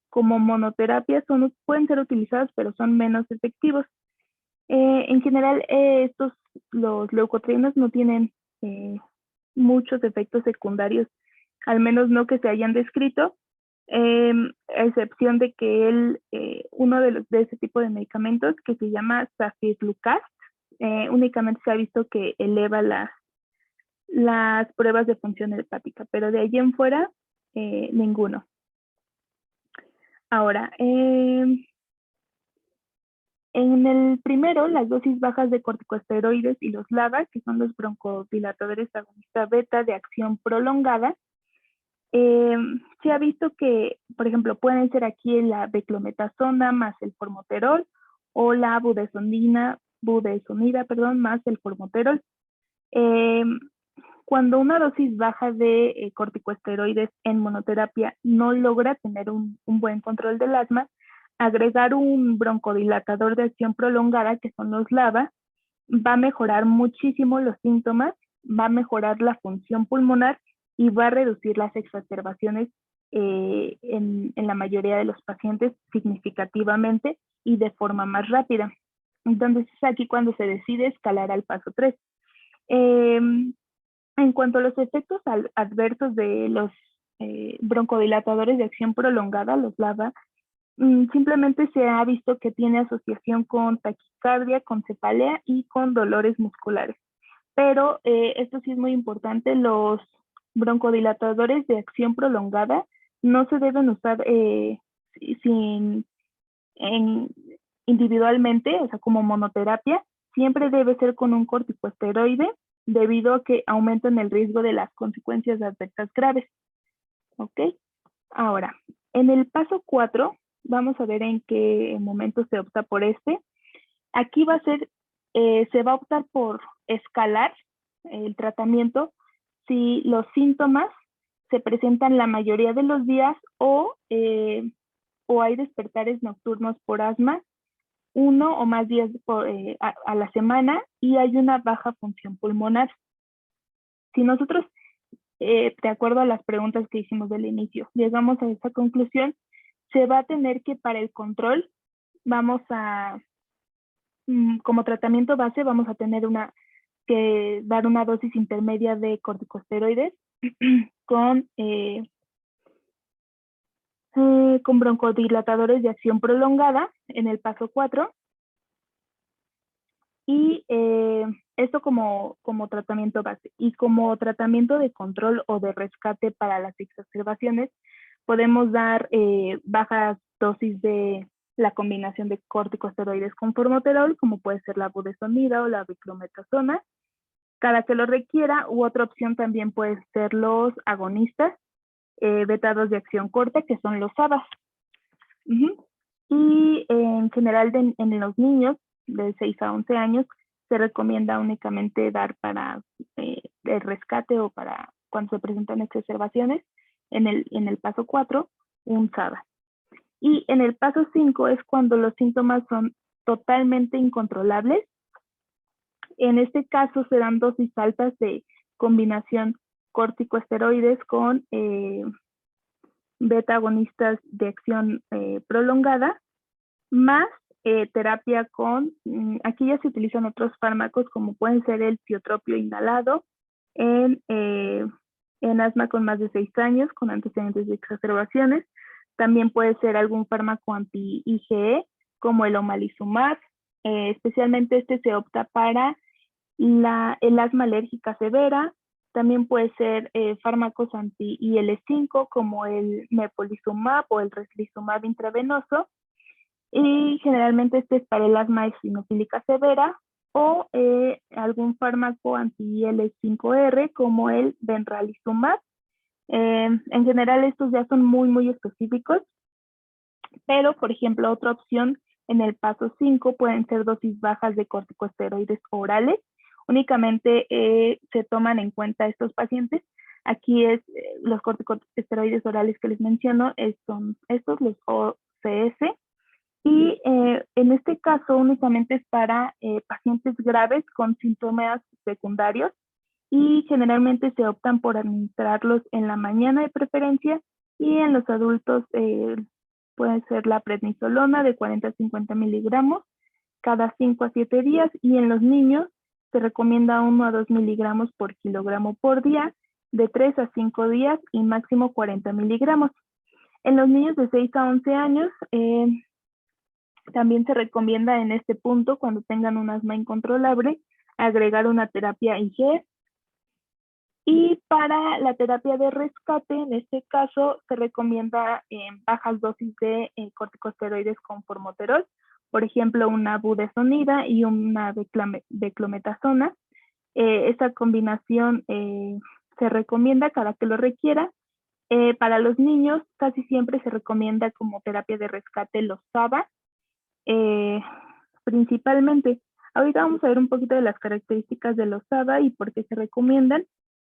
como monoterapia pueden ser utilizados, pero son menos efectivos. En general, los leucotrienos no tienen muchos efectos secundarios, al menos no que se hayan descrito, a excepción de que uno de ese tipo de medicamentos que se llama Safirlucast, únicamente se ha visto que eleva las pruebas de función hepática, pero de allí en fuera, ninguno. Ahora, en el primero, las dosis bajas de corticosteroides y los LABA, que son los broncodilatadores agonista beta de acción prolongada, se ha visto que, por ejemplo, pueden ser aquí la beclometasona más el formoterol o la budesonida, más el formoterol. Cuando una dosis baja de corticosteroides en monoterapia no logra tener un buen control del asma, agregar un broncodilatador de acción prolongada, que son los LABA, va a mejorar muchísimo los síntomas, va a mejorar la función pulmonar y va a reducir las exacerbaciones en la mayoría de los pacientes significativamente y de forma más rápida. Entonces es aquí cuando se decide escalar al paso 3. En cuanto a los efectos adversos de los broncodilatadores de acción prolongada, los LABA, simplemente se ha visto que tiene asociación con taquicardia, con cefalea y con dolores musculares. Pero esto sí es muy importante, los broncodilatadores de acción prolongada no se deben usar individualmente, o sea, como monoterapia, siempre debe ser con un corticosteroide debido a que aumentan el riesgo de las consecuencias adversas graves. ¿Ok? Ahora, en el paso 4, vamos a ver en qué momento se opta por este. Aquí se va a optar por escalar el tratamiento si los síntomas se presentan la mayoría de los días o hay despertares nocturnos por asma 1 o más días a la semana y hay una baja función pulmonar. Si nosotros, de acuerdo a las preguntas que hicimos del inicio, llegamos a esa conclusión, se va a tener que para el control, como tratamiento base, vamos a tener que dar una dosis intermedia de corticosteroides con broncodilatadores de acción prolongada en el paso 4. Y esto como tratamiento base. Y como tratamiento de control o de rescate para las exacerbaciones, podemos dar bajas dosis de la combinación de corticosteroides con formoterol, como puede ser la budesonida o la beclometasona, cada que lo requiera, u otra opción también puede ser los agonistas beta 2 de acción corta, que son los ABAs. Y en general en los niños de 6 a 11 años se recomienda únicamente dar para el rescate o para cuando se presentan exacerbaciones en el paso 4, un SABA. Y en el paso 5 es cuando los síntomas son totalmente incontrolables. En este caso se dan dosis altas de combinación corticosteroides con beta agonistas de acción prolongada, más terapia aquí ya se utilizan otros fármacos como pueden ser el tiotropio inhalado en asma con más de 6 años con antecedentes de exacerbaciones. También puede ser algún fármaco anti-IgE como el omalizumab, especialmente este se opta para el asma alérgica severa. También puede ser fármacos anti-IL-5 como el mepolizumab o el reslizumab intravenoso. Y generalmente este es para el asma eosinofílica severa o algún fármaco anti-IL-5R como el benralizumab. En general estos ya son muy, muy específicos, pero por ejemplo otra opción en el paso 5 pueden ser dosis bajas de corticosteroides orales. Únicamente se toman en cuenta estos pacientes Aquí es los corticosteroides orales que les menciono, son estos, los OCS, y en este caso únicamente es para pacientes graves con síntomas secundarios y generalmente se optan por administrarlos en la mañana de preferencia, y en los adultos puede ser la prednisolona de 40 a 50 miligramos cada 5 a 7 días, y en los niños se recomienda 1 a 2 miligramos por kilogramo por día, de 3 a 5 días y máximo 40 miligramos. En los niños de 6 a 11 años, también se recomienda en este punto, cuando tengan un asma incontrolable, agregar una terapia IG. Y para la terapia de rescate, en este caso, se recomienda bajas dosis de corticosteroides con formoterol, por ejemplo, una budesonida y una beclometasona. Esta combinación se recomienda cada que lo requiera. Para los niños, casi siempre se recomienda como terapia de rescate los SABA, principalmente. Ahorita vamos a ver un poquito de las características de los SABA y por qué se recomiendan,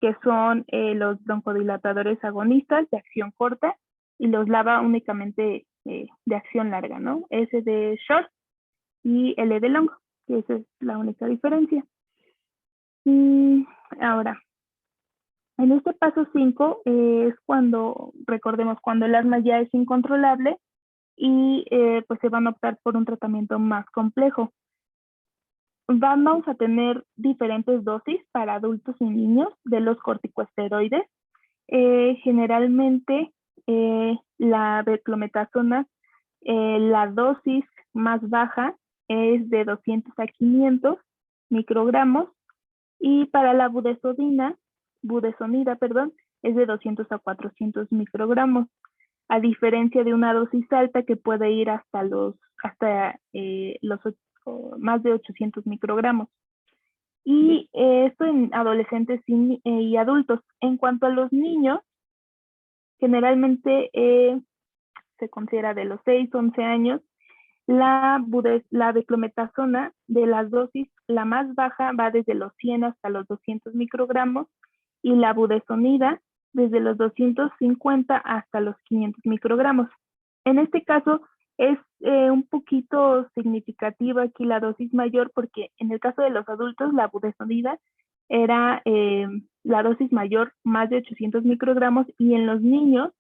que son los broncodilatadores agonistas de acción corta y los LABA únicamente de acción larga, ¿no? S de short y L de long, que esa es la única diferencia. Ahora, en este paso 5 es cuando, recordemos, cuando el asma ya es incontrolable y pues se van a optar por un tratamiento más complejo. Vamos a tener diferentes dosis para adultos y niños de los corticosteroides. Generalmente la beclometasona, la dosis más baja es de 200 a 500 microgramos, y para la budesonida, es de 200 a 400 microgramos, a diferencia de una dosis alta que puede ir hasta los más de 800 microgramos. Y esto en adolescentes y adultos. En cuanto a los niños, generalmente se considera de los 6 a 11 años. La beclometasona, de las dosis, la más baja va desde los 100 hasta los 200 microgramos, y la budesonida desde los 250 hasta los 500 microgramos. En este caso es un poquito significativa aquí la dosis mayor, porque en el caso de los adultos la budesonida era la dosis mayor, más de 800 microgramos, y en los niños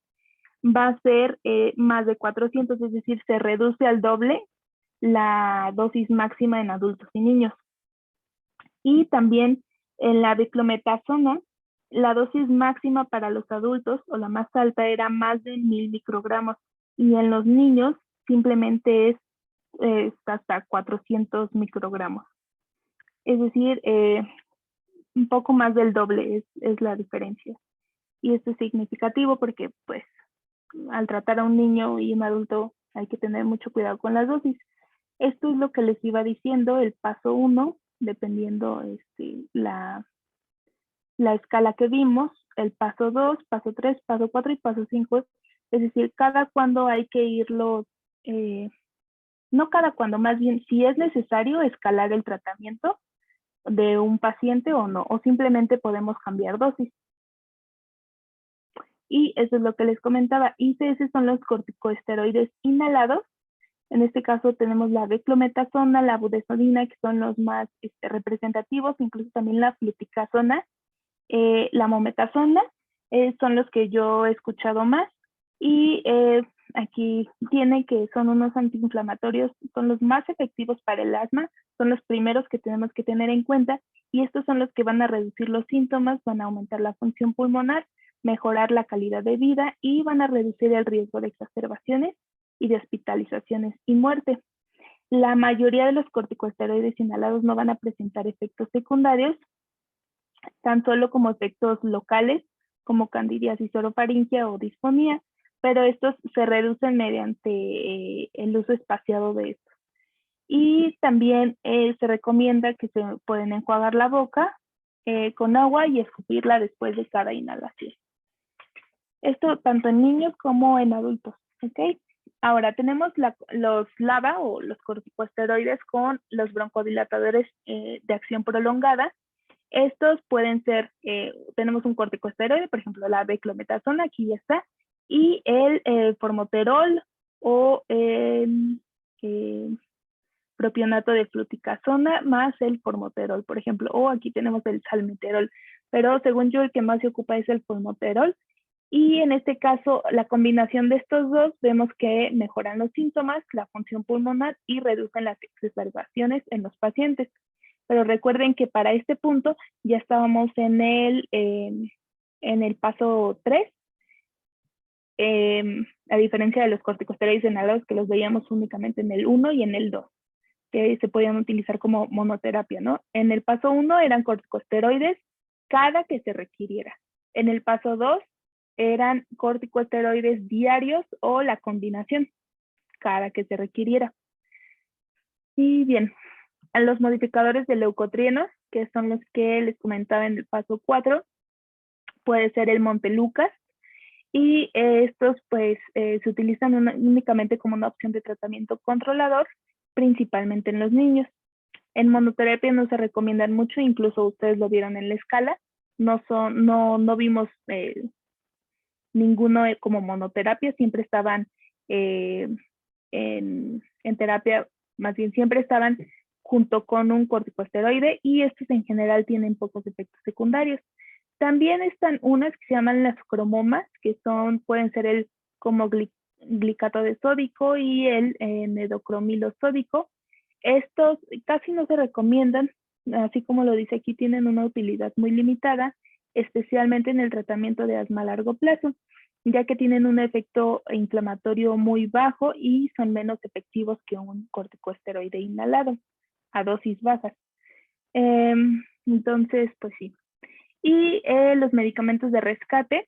va a ser más de 400, es decir, se reduce al doble la dosis máxima en adultos y niños. Y también en la beclometasona, la dosis máxima para los adultos, o la más alta, era más de 1000 microgramos, y en los niños simplemente es hasta 400 microgramos. Es decir, un poco más del doble es la diferencia. Y esto es significativo porque, pues, al tratar a un niño y un adulto hay que tener mucho cuidado con las dosis. Esto es lo que les iba diciendo, el paso 1, dependiendo la escala que vimos, el paso 2, paso 3, paso 4 y paso 5. Es decir, cada cuando hay que irlo, no cada cuando, más bien si es necesario escalar el tratamiento de un paciente o no, o simplemente podemos cambiar dosis. Y eso es lo que les comentaba. ICS son los corticosteroides inhalados. En este caso tenemos la beclometasona, la budesonida, que son los más representativos, incluso también la fluticasona, la mometasona, son los que yo he escuchado más. Y aquí tiene que son unos antiinflamatorios, son los más efectivos para el asma, son los primeros que tenemos que tener en cuenta, y estos son los que van a reducir los síntomas, van a aumentar la función pulmonar, mejorar la calidad de vida y van a reducir el riesgo de exacerbaciones y de hospitalizaciones y muerte. La mayoría de los corticosteroides inhalados no van a presentar efectos secundarios, tan solo como efectos locales, como candidiasis orofaringia o disfonía, pero estos se reducen mediante el uso espaciado de estos. Y también se recomienda que se pueden enjuagar la boca con agua y escupirla después de cada inhalación. Esto tanto en niños como en adultos, ¿ok? Ahora tenemos los LABA o los corticosteroides con los broncodilatadores de acción prolongada. Estos pueden ser, tenemos un corticosteroide, por ejemplo, la beclometasona, aquí ya está, y el formoterol o el propionato de fluticasona más el formoterol, por ejemplo, o aquí tenemos el salmeterol, pero según yo el que más se ocupa es el formoterol. Y en este caso, la combinación de estos dos, vemos que mejoran los síntomas, la función pulmonar y reducen las exacerbaciones en los pacientes. Pero recuerden que para este punto ya estábamos en el paso 3, a diferencia de los corticosteroides inhalados que los veíamos únicamente en el 1 y en el 2, que se podían utilizar como monoterapia, ¿no? En el paso 1 eran corticosteroides cada que se requiriera. En el paso 2 eran corticosteroides diarios o la combinación cada que se requiriera. Y bien, a los modificadores de leucotrienos, que son los que les comentaba en el paso 4, puede ser el Montelukast, y estos pues se utilizan únicamente como una opción de tratamiento controlador, principalmente en los niños. En monoterapia no se recomiendan mucho, incluso ustedes lo vieron en la escala, no vimos ninguno como monoterapia, siempre estaban en terapia, más bien siempre estaban junto con un corticosteroide, y estos en general tienen pocos efectos secundarios. También están unas que se llaman las cromomas, que pueden ser el como glicato de sódico y el nedocromilo sódico. Estos casi no se recomiendan, así como lo dice aquí, tienen una utilidad muy limitada, especialmente en el tratamiento de asma a largo plazo, ya que tienen un efecto inflamatorio muy bajo y son menos efectivos que un corticosteroide inhalado a dosis bajas. Entonces, pues sí. Y los medicamentos de rescate,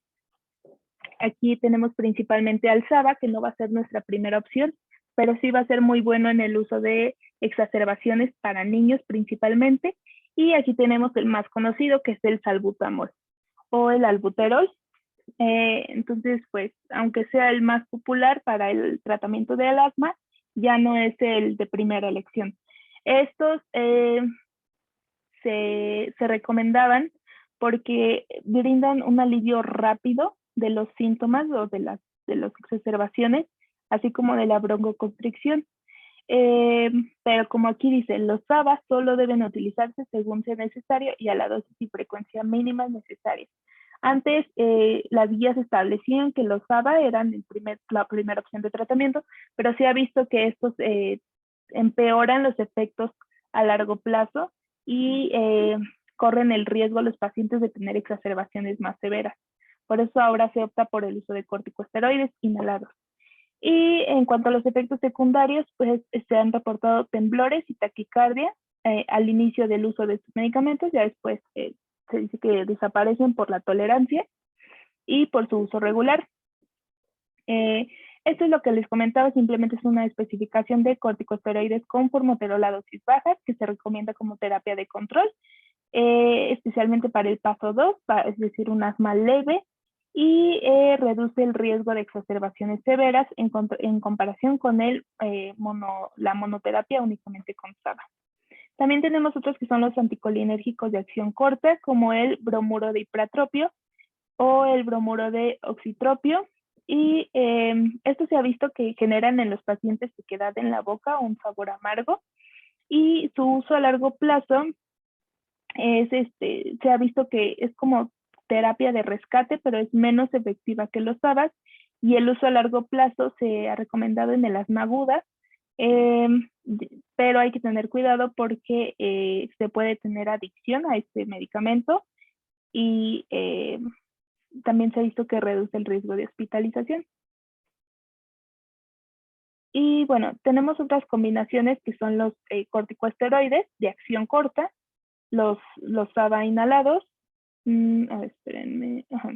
aquí tenemos principalmente Alzaba, que no va a ser nuestra primera opción, pero sí va a ser muy bueno en el uso de exacerbaciones para niños principalmente. Y aquí tenemos el más conocido, que es el salbutamol o el albuterol. Entonces, pues, aunque sea el más popular para el tratamiento del asma, ya no es el de primera elección. Estos se recomendaban porque brindan un alivio rápido de los síntomas o de las exacerbaciones, así como de la broncoconstricción. Pero como aquí dice, los SABA solo deben utilizarse según sea necesario y a la dosis y frecuencia mínimas necesarias. Antes, las guías establecían que los SABA eran la primera opción de tratamiento, pero se ha visto que estos empeoran los efectos a largo plazo y corren el riesgo los pacientes de tener exacerbaciones más severas. Por eso ahora se opta por el uso de corticosteroides inhalados. Y en cuanto a los efectos secundarios, pues se han reportado temblores y taquicardia al inicio del uso de estos medicamentos. Ya después se dice que desaparecen por la tolerancia y por su uso regular. Esto es lo que les comentaba, simplemente es una especificación de corticosteroides con formoterol a dosis bajas, que se recomienda como terapia de control, especialmente para el paso 2, es decir, un asma leve, y reduce el riesgo de exacerbaciones severas en comparación con la monoterapia únicamente con SABA. También tenemos otros que son los anticolinérgicos de acción corta, como el bromuro de ipratropio o el bromuro de oxitropio, y esto se ha visto que generan en los pacientes sequedad en la boca, un sabor amargo, y su uso a largo plazo se ha visto que es como terapia de rescate, pero es menos efectiva que los SABAs, y el uso a largo plazo se ha recomendado en el asma aguda, pero hay que tener cuidado porque se puede tener adicción a este medicamento, y también se ha visto que reduce el riesgo de hospitalización. Y bueno, tenemos otras combinaciones que son los corticosteroides de acción corta, los SABA inhalados. A ver, espérenme. Ajá.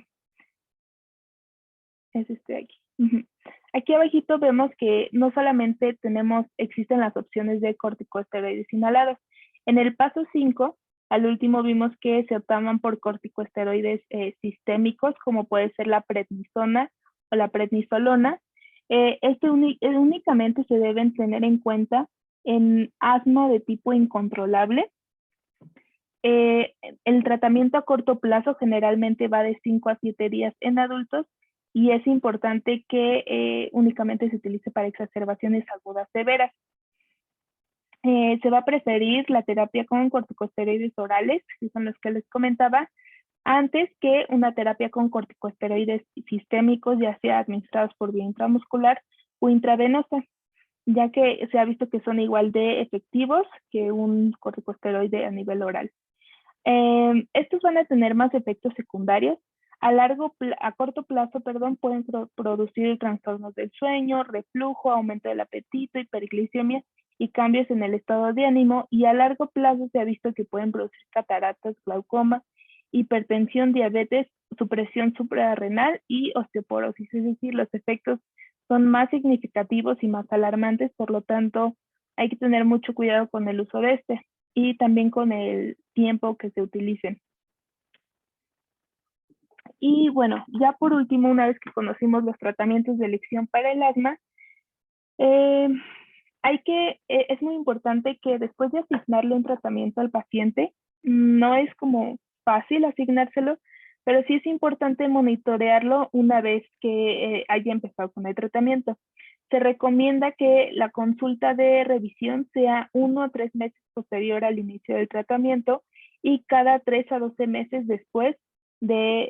Es este de aquí. Aquí abajito vemos que no solamente existen las opciones de corticosteroides inhalados. En el paso 5, al último vimos que se optaban por corticosteroides sistémicos, como puede ser la prednisona o la prednisolona. Únicamente se deben tener en cuenta en asma de tipo incontrolable, El tratamiento a corto plazo generalmente va de 5 a 7 días en adultos y es importante que únicamente se utilice para exacerbaciones agudas severas. Se va a preferir la terapia con corticosteroides orales, que son los que les comentaba, antes que una terapia con corticosteroides sistémicos, ya sea administrados por vía intramuscular o intravenosa, ya que se ha visto que son igual de efectivos que un corticosteroide a nivel oral. Estos van a tener más efectos secundarios. A corto plazo, pueden producir trastornos del sueño, reflujo, aumento del apetito, hiperglicemia y cambios en el estado de ánimo. Y a largo plazo se ha visto que pueden producir cataratas, glaucoma, hipertensión, diabetes, supresión suprarrenal y osteoporosis. Es decir, los efectos son más significativos y más alarmantes, por lo tanto, hay que tener mucho cuidado con el uso de este y también con el tiempo que se utilicen. Y bueno, ya por último, una vez que conocimos los tratamientos de elección para el asma, es muy importante que después de asignarle un tratamiento al paciente, no es como fácil asignárselo, pero sí es importante monitorearlo una vez que haya empezado con el tratamiento. Se recomienda que la consulta de revisión sea 1 a 3 meses posterior al inicio del tratamiento y cada 3 a 12 meses después de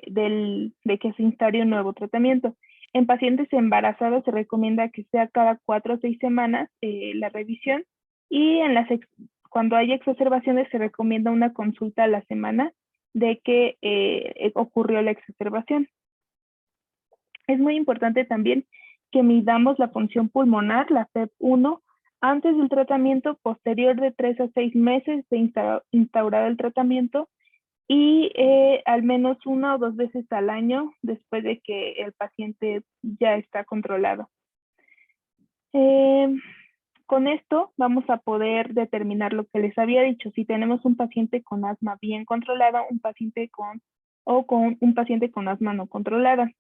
que se instale un nuevo tratamiento. En pacientes embarazadas se recomienda que sea cada 4 o 6 semanas la revisión y cuando hay exacerbaciones se recomienda una consulta a la semana de que ocurrió la exacerbación. Es muy importante también que midamos la función pulmonar, la FEV1, antes del tratamiento, posterior de 3 a 6 meses de instaurado el tratamiento y al menos 1 o 2 veces al año después de que el paciente ya está controlado. Con esto vamos a poder determinar lo que les había dicho. Si tenemos un paciente con asma bien controlada, un paciente con asma no controlada.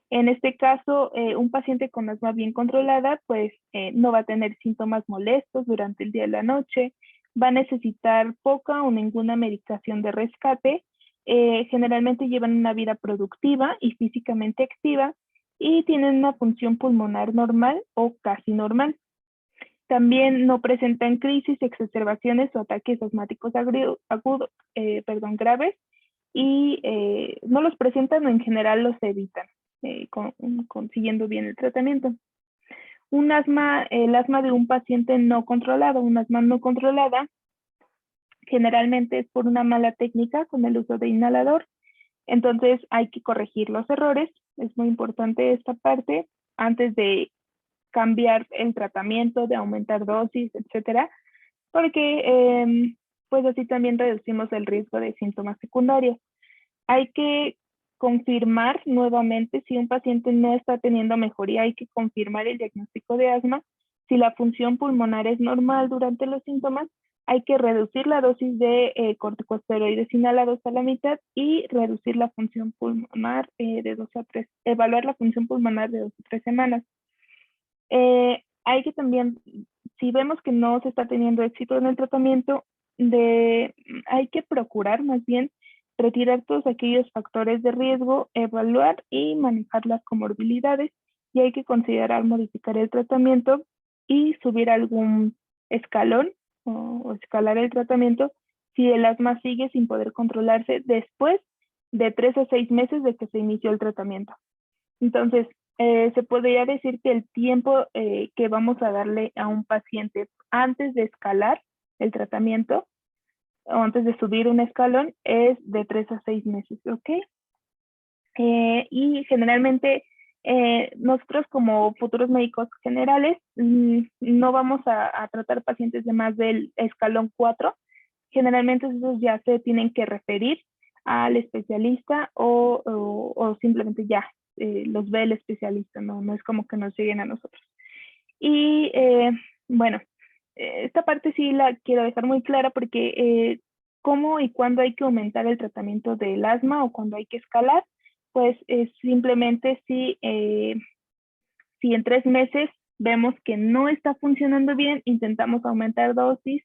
En este caso, un paciente con asma bien controlada, pues no va a tener síntomas molestos durante el día y la noche, va a necesitar poca o ninguna medicación de rescate, generalmente llevan una vida productiva y físicamente activa y tienen una función pulmonar normal o casi normal. También no presentan crisis, exacerbaciones o ataques asmáticos graves y no los presentan o en general los evitan, siguiendo bien el tratamiento. El asma de un paciente no controlado, un asma no controlada, generalmente es por una mala técnica con el uso de inhalador. Entonces hay que corregir los errores. Es muy importante esta parte antes de cambiar el tratamiento, de aumentar dosis, etcétera, porque pues así también reducimos el riesgo de síntomas secundarios. Hay que confirmar nuevamente si un paciente no está teniendo mejoría, hay que confirmar el diagnóstico de asma. Si la función pulmonar es normal durante los síntomas, hay que reducir la dosis de corticosteroides inhalados a la mitad y reducir la función pulmonar evaluar la función pulmonar de 2 a 3 semanas. Hay que también, si vemos que no se está teniendo éxito en el tratamiento, hay que procurar más bien retirar todos aquellos factores de riesgo, evaluar y manejar las comorbilidades y hay que considerar modificar el tratamiento y subir algún escalón o escalar el tratamiento si el asma sigue sin poder controlarse después de 3 a 6 meses de que se inició el tratamiento. Entonces, se podría decir que el tiempo que vamos a darle a un paciente antes de escalar el tratamiento o antes de subir un escalón es de 3 a 6 meses, ¿ok? Y generalmente nosotros como futuros médicos generales no vamos a tratar pacientes de más del escalón 4. Generalmente esos ya se tienen que referir al especialista o simplemente ya los ve el especialista, no es como que nos lleguen a nosotros. Y bueno, esta parte sí la quiero dejar muy clara porque cómo y cuándo hay que aumentar el tratamiento del asma o cuándo hay que escalar, pues simplemente si en 3 meses vemos que no está funcionando bien, intentamos aumentar dosis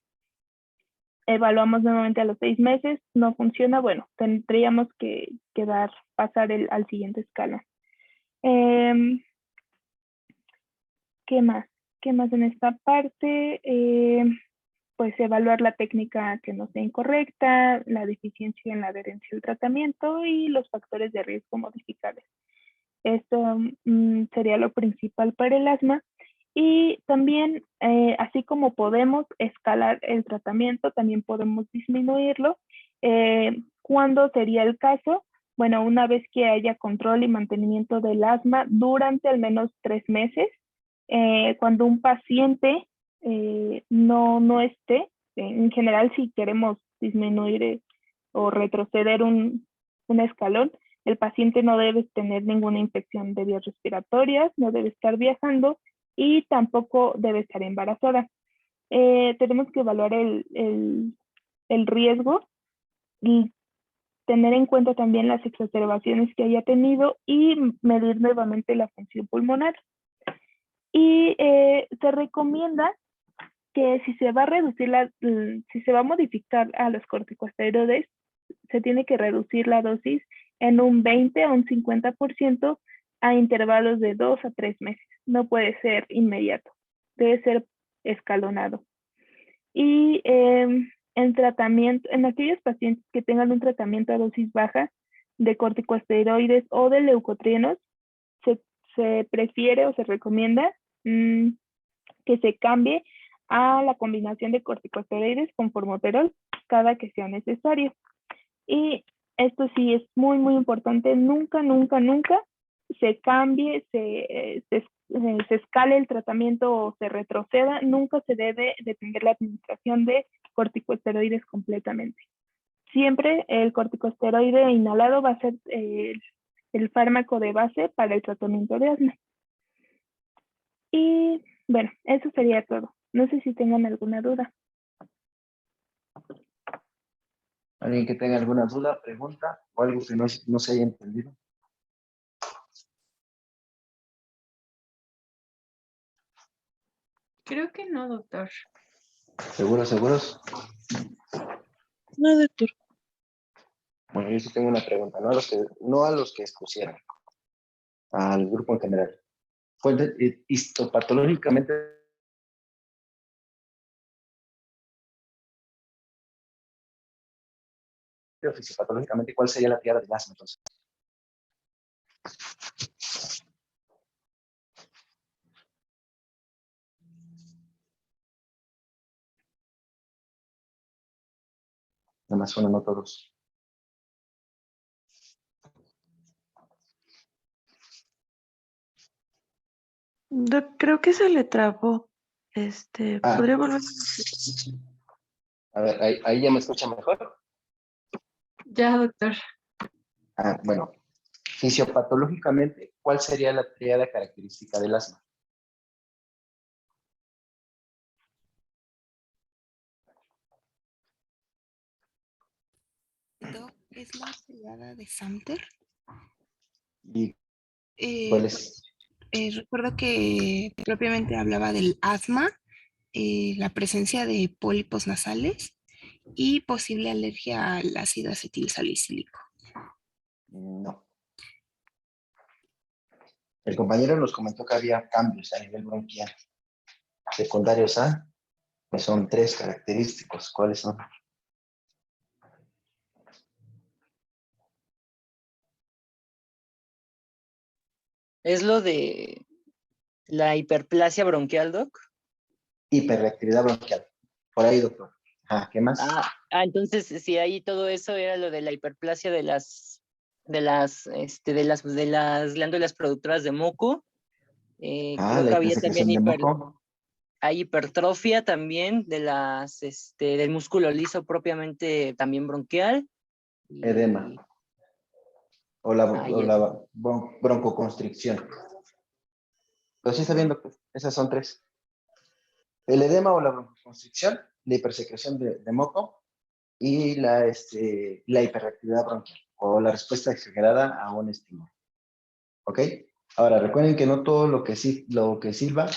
evaluamos nuevamente a los 6 meses, no funciona, bueno, tendríamos que pasar al siguiente escala. ¿Qué más? ¿Qué más en esta parte? Pues evaluar la técnica que no sea incorrecta, la deficiencia en la adherencia al tratamiento y los factores de riesgo modificables. Esto sería lo principal para el asma. Y también, así como podemos escalar el tratamiento, también podemos disminuirlo. ¿Cuándo sería el caso? Bueno, una vez que haya control y mantenimiento del asma durante al menos 3 meses, cuando un paciente no esté, en general si queremos disminuir o retroceder un escalón, el paciente no debe tener ninguna infección de vías respiratorias, no debe estar viajando y tampoco debe estar embarazada. Tenemos que evaluar el riesgo y tener en cuenta también las exacerbaciones que haya tenido y medir nuevamente la función pulmonar. Y se recomienda que si se va a reducir si se va a modificar a los corticosteroides, se tiene que reducir la dosis en un 20 a un 50% a intervalos de 2 a 3 meses. No puede ser inmediato, debe ser escalonado. Y en tratamiento, en aquellos pacientes que tengan un tratamiento a dosis baja de corticosteroides o de leucotrienos, se prefiere o se recomienda que se cambie a la combinación de corticosteroides con formoterol cada que sea necesario. Y esto sí es muy, muy importante. Nunca, nunca, nunca se cambie, se escale el tratamiento o se retroceda. Nunca se debe detener la administración de corticosteroides completamente. Siempre el corticosteroide inhalado va a ser el fármaco de base para el tratamiento de asma. Y bueno, eso sería todo. No sé si tengan alguna duda. ¿Alguien que tenga alguna duda, pregunta o algo que no se haya entendido? Creo que no, doctor. ¿Seguros? No, doctor. Bueno, yo sí tengo una pregunta, no a los que expusieron, al grupo en general. Histopatológicamente, o fisiopatológicamente, ¿cuál sería la triada del asma entonces? Nada más uno, no todos. Creo que se le trabó. ¿Podría volver? A ver, ahí ya me escucha mejor. Ya, doctor. Bueno, fisiopatológicamente, ¿cuál sería la triada característica del asma? Doc, ¿es la triada de Samter? ¿Y Eh, cuál es? Recuerdo que propiamente hablaba del asma, la presencia de pólipos nasales y posible alergia al ácido acetilsalicílico. No. El compañero nos comentó que había cambios a nivel bronquial. Secundarios A, que son 3 característicos. ¿Cuáles son? ¿Es lo de la hiperplasia bronquial, Doc? Hiperreactividad bronquial. Por ahí, doctor. ¿Qué más? Entonces, si ahí todo eso era lo de la hiperplasia de las glándulas productoras de moco. Creo La que había también hipersecreción de moco. hay hipertrofia también del músculo liso propiamente también bronquial. Edema. O Ya. la broncoconstricción. Pero sí está bien, doctor. Esas son 3. El edema o la broncoconstricción, la hipersecreción de moco y la hiperreactividad bronquial o la respuesta exagerada a un estímulo. ¿Ok? Ahora, recuerden que no todo lo que silba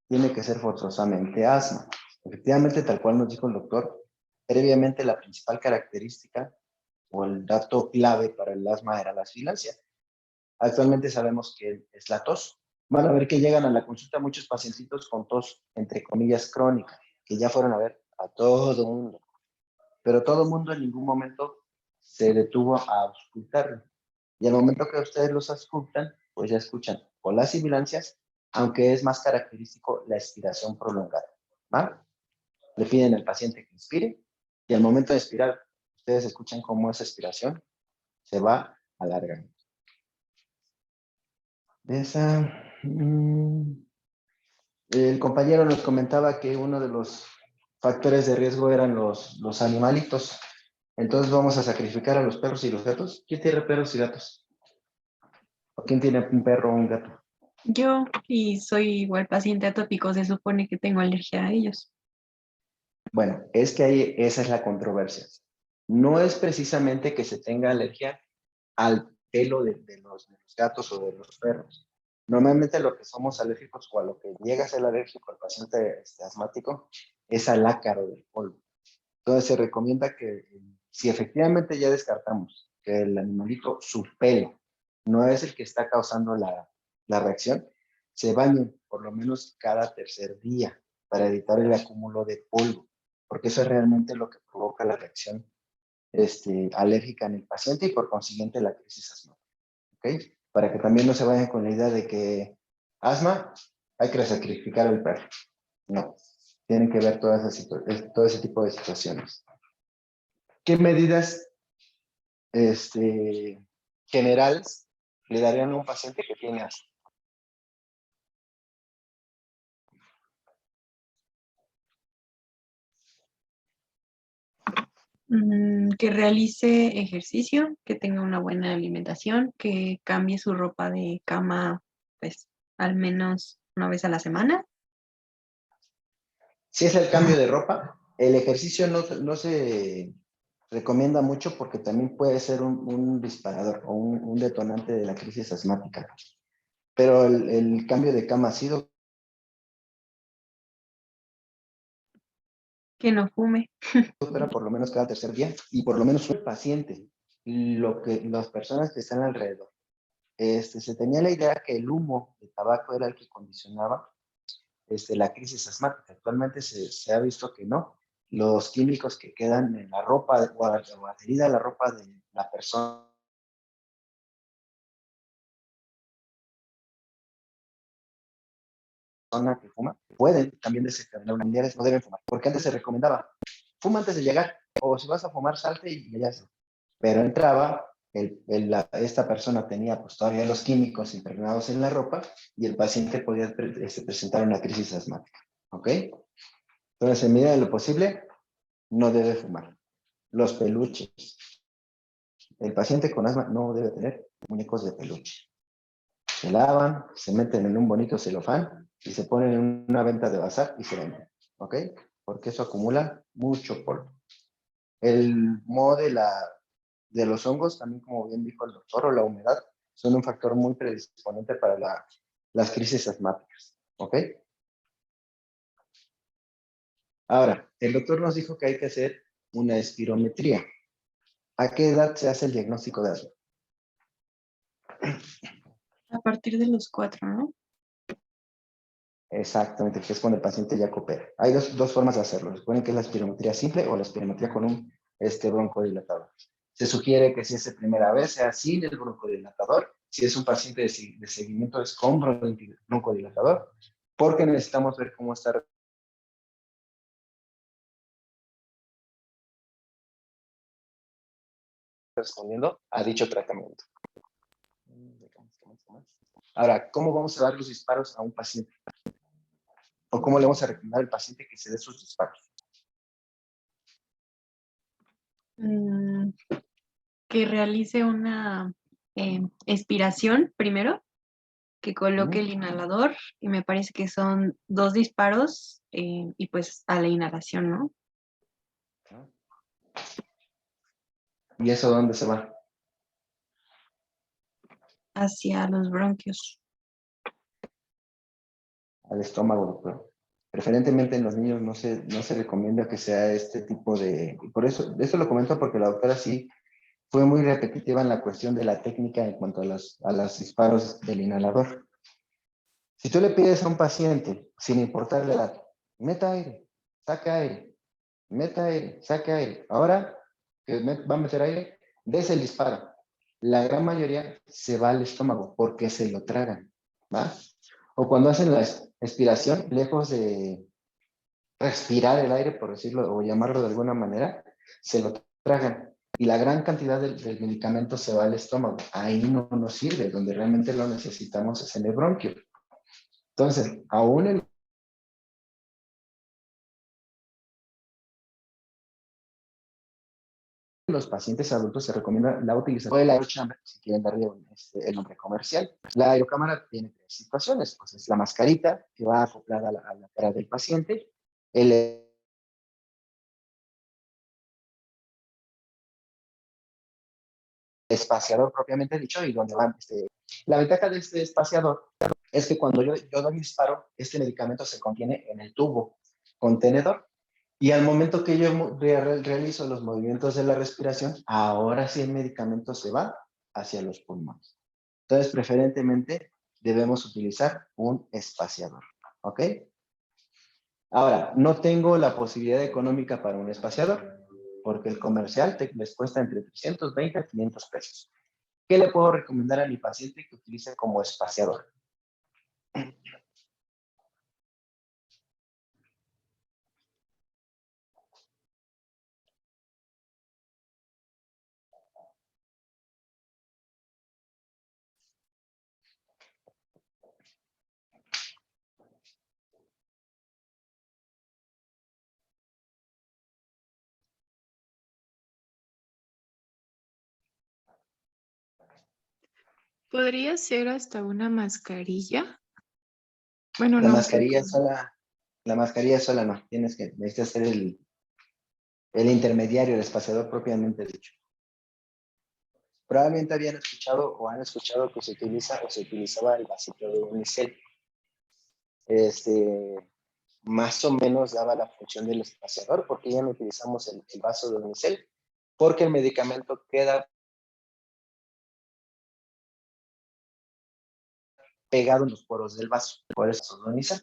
tiene que ser forzosamente asma. Efectivamente, tal cual nos dijo el doctor, previamente la principal característica o el dato clave para el asma era la sibilancia. Actualmente sabemos que es la tos. Van a ver que llegan a la consulta muchos pacientitos con tos, entre comillas, crónica, que ya fueron a ver a todo el mundo. Pero todo el mundo en ningún momento se detuvo a auscultarlo. Y al momento que ustedes los auscultan, pues ya escuchan con las sibilancias, aunque es más característico la expiración prolongada. ¿Va? Le piden al paciente que inspire y al momento de expirar, ustedes escuchan cómo esa expiración se va alargando. El compañero nos comentaba que uno de los factores de riesgo eran los animalitos. Entonces vamos a sacrificar a los perros y los gatos. ¿Quién tiene perros y gatos? ¿O quién tiene un perro o un gato? Yo, y soy igual paciente atópico, se supone que tengo alergia a ellos. Bueno, es que ahí esa es la controversia. No es precisamente que se tenga alergia al pelo de los gatos o de los perros. Normalmente lo que somos alérgicos o a lo que llega a ser alérgico al paciente asmático es al ácaro del polvo. Entonces se recomienda que si efectivamente ya descartamos que el animalito, su pelo, no es el que está causando la reacción, se bañen por lo menos cada tercer día para evitar el acúmulo de polvo, porque eso es realmente lo que provoca la reacción alérgica en el paciente y por consiguiente la crisis asmática. ¿Okay? Para que también no se vayan con la idea de que asma hay que sacrificar al perro. No, tienen que ver todo ese tipo de situaciones. ¿Qué medidas generales le darían a un paciente que tiene asma? Que realice ejercicio, que tenga una buena alimentación, que cambie su ropa de cama, pues, al menos una vez a la semana. Si es el cambio de ropa, el ejercicio no se recomienda mucho porque también puede ser un disparador o un detonante de la crisis asmática. Pero el cambio de cama ha sido Que no fume. por lo menos cada tercer día y por lo menos un paciente, las personas que están alrededor. Se tenía la idea que el humo de tabaco era el que condicionaba la crisis asmática. Actualmente se ha visto que no. Los químicos que quedan en la ropa o adherida a la ropa de la persona que fuma pueden también desencadenar una familiares, no deben fumar. Porque antes se recomendaba, fuma antes de llegar, o si vas a fumar, salte y ya se. Pero entraba, esta persona tenía pues todavía los químicos impregnados en la ropa y el paciente podía presentar una crisis asmática. ¿Ok? Entonces, en medida de lo posible, no debe fumar. Los peluches. El paciente con asma no debe tener muñecos de peluche. Se lavan, se meten en un bonito celofán y se ponen en una venta de bazar y se venden. ¿Ok? Porque eso acumula mucho polvo. El moho de los hongos, también como bien dijo el doctor, o la humedad, son un factor muy predisponente para las crisis asmáticas. ¿Ok? Ahora, el doctor nos dijo que hay que hacer una espirometría. ¿A qué edad se hace el diagnóstico de asma? A partir de los 4, ¿no? Exactamente, que es cuando el paciente ya coopera. Hay dos formas de hacerlo. Recuerden que es la espirometría simple o la espirometría con un broncodilatador. Se sugiere que si es la primera vez sea sin el broncodilatador. Si es un paciente de seguimiento es con broncodilatador, porque necesitamos ver cómo está respondiendo a dicho tratamiento. Ahora, ¿cómo vamos a dar los disparos a un paciente? ¿O cómo le vamos a recomendar al paciente que se dé sus disparos? Mm, que realice una expiración primero, que coloque el inhalador, y me parece que son 2 disparos y pues a la inhalación, ¿no? ¿Y eso dónde se va? Hacia los bronquios. Al estómago, doctor. Preferentemente en los niños no se recomienda que sea este tipo por eso lo comento porque la doctora sí fue muy repetitiva en la cuestión de la técnica en cuanto a los disparos del inhalador. Si tú le pides a un paciente, sin importar la edad, meta aire, saca aire, meta aire, saca aire. Ahora que va a meter aire, des el disparo. La gran mayoría se va al estómago porque se lo tragan, ¿va? O cuando hacen la expiración, lejos de respirar el aire, por decirlo, o llamarlo de alguna manera, se lo tragan. Y la gran cantidad del medicamento se va al estómago. Ahí no nos sirve, donde realmente lo necesitamos es en el bronquio. Entonces, aún en los pacientes adultos se recomienda la utilización del aerochamber, si quieren darle el nombre comercial. La aerocámara tiene tres situaciones, pues es la mascarita que va acoplada a la cara del paciente, el espaciador propiamente dicho y donde van. La ventaja de este espaciador es que cuando yo doy un disparo, este medicamento se contiene en el tubo contenedor y al momento que yo realizo los movimientos de la respiración, ahora sí el medicamento se va hacia los pulmones. Entonces, preferentemente debemos utilizar un espaciador, ¿ok? Ahora, no tengo la posibilidad económica para un espaciador, porque el comercial les cuesta entre 320 a 500 pesos. ¿Qué le puedo recomendar a mi paciente que utilice como espaciador? ¿Podría ser hasta una mascarilla? Bueno, La no, mascarilla sola, la mascarilla sola no, necesitas ser el intermediario, el espaciador propiamente dicho. Probablemente habían escuchado o han escuchado que se utiliza o se utilizaba el vasito de unicel. Más o menos daba la función del espaciador, porque ya no utilizamos el vaso de unicel, porque el medicamento queda pegado en los poros del vaso, por eso se unicel.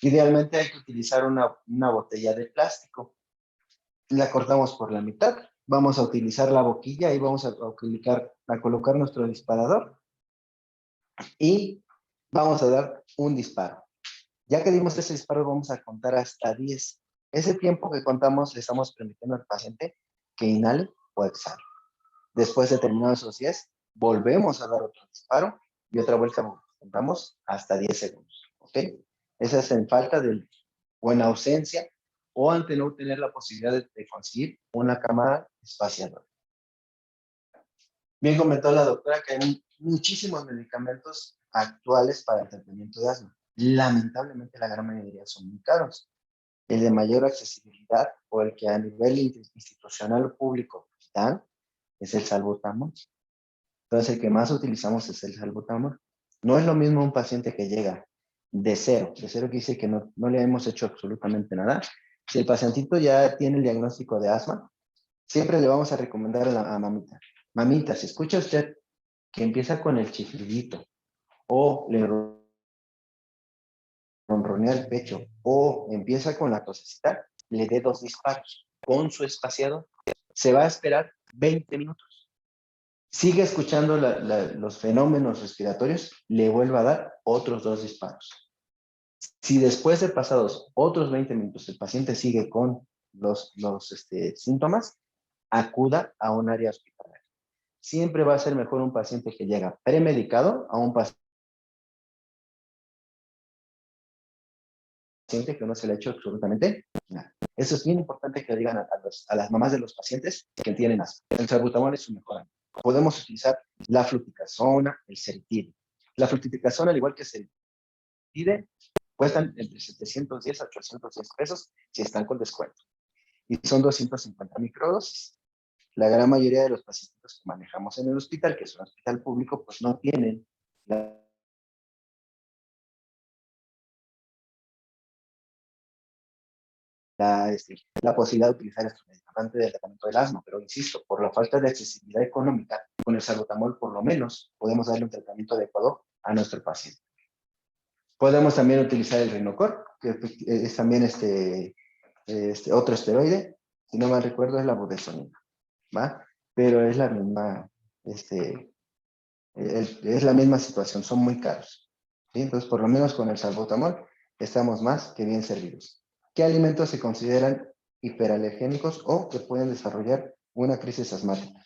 Idealmente hay que utilizar una botella de plástico. La cortamos por la mitad, vamos a utilizar la boquilla y vamos a colocar nuestro disparador y vamos a dar un disparo. Ya que dimos ese disparo, vamos a contar hasta 10. Ese tiempo que contamos, le estamos permitiendo al paciente que inhale o exhale. Después de terminados esos 10, volvemos a dar otro disparo y otra vuelta contamos hasta 10 segundos. ¿Ok? Esa es en falta o en ausencia o ante no tener la posibilidad de conseguir una cámara espaciadora. Bien comentó la doctora que hay muchísimos medicamentos actuales para el tratamiento de asma. Lamentablemente la gran mayoría son muy caros. El de mayor accesibilidad o el que a nivel institucional o público dan es el salbutamol. Entonces el que más utilizamos es el salbutamol. No es lo mismo un paciente que llega de cero que dice que no le hemos hecho absolutamente nada. Si el pacientito ya tiene el diagnóstico de asma, siempre le vamos a recomendar a mamita. Mamita, si escucha usted que empieza con el chiflidito o le ronronea el pecho o empieza con la tosecita, le dé 2 disparos con su espaciador. Se va a esperar 20 minutos. Sigue escuchando los fenómenos respiratorios, le vuelva a dar otros 2 disparos. Si después de pasados otros 20 minutos el paciente sigue con los síntomas, acuda a un área hospitalaria. Siempre va a ser mejor un paciente que llega premedicado a un paciente que no se le ha hecho absolutamente nada. Eso es bien importante que digan a las mamás de los pacientes que tienen asma. El salbutamol es su mejor amigo. Podemos utilizar la fluticasona, el ceritide. La fluticasona, al igual que el ceritide, cuestan entre 710 a 810 pesos si están con descuento. Y son 250 microdosis. La gran mayoría de los pacientes que manejamos en el hospital, que es un hospital público, pues no tienen la la posibilidad de utilizar este medicamento del tratamiento del asma, pero insisto, por la falta de accesibilidad económica, con el salbutamol por lo menos podemos darle un tratamiento adecuado a nuestro paciente. Podemos también utilizar el Rinocor, que es también otro esteroide, si no mal recuerdo es la budesonida, ¿va? Pero es la misma, es la misma situación, son muy caros, ¿sí? Entonces, por lo menos con el salbutamol estamos más que bien servidos. ¿Qué alimentos se consideran hiperalergénicos o que pueden desarrollar una crisis asmática?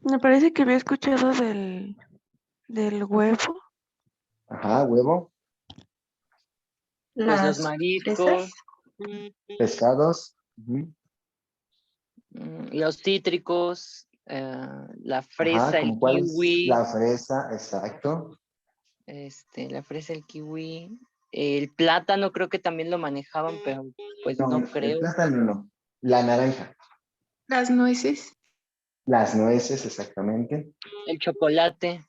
Me parece que había escuchado del huevo. Ajá, huevo, Pues los Las mariscos, pescados, ujú, los cítricos, la fresa, ajá, el como cuál es kiwi, la fresa, exacto. la fresa, el kiwi, el plátano creo que también lo manejaban, pero pues No, no el creo. plátano no, la naranja, Las nueces. las nueces, exactamente. El chocolate,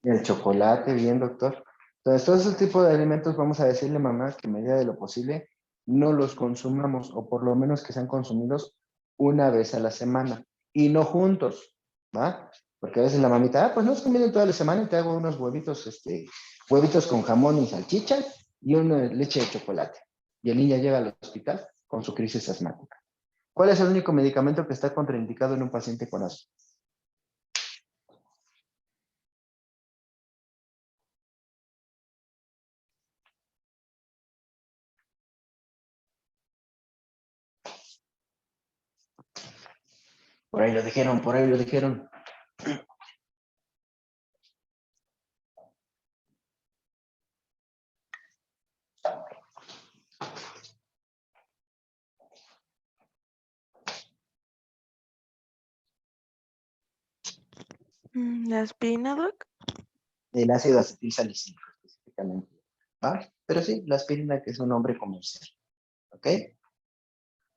El chocolate, bien, doctor. Entonces, todos esos tipos de alimentos, vamos a decirle, mamá, que en medida de lo posible no los consumamos, o por lo menos que sean consumidos una vez a la semana, y no juntos, ¿va? Porque a veces la mamita, pues no es comiendo toda la semana y te hago unos huevitos, huevitos con jamón y salchicha y una leche de chocolate. Y el niño llega al hospital con su crisis asmática. ¿Cuál es el único medicamento que está contraindicado en un paciente con asma? Por ahí lo dijeron, por ahí lo dijeron. ¿La aspirina, Doc? El ácido acetil salicílico específicamente, ¿va? Pero sí, la aspirina, que es un nombre comercial, ¿ok?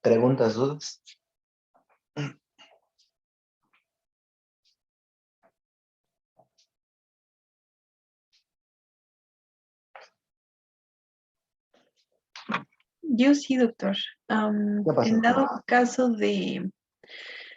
¿Preguntas, dudas? Yo sí, doctor. ¿Qué pasó? En dado caso de,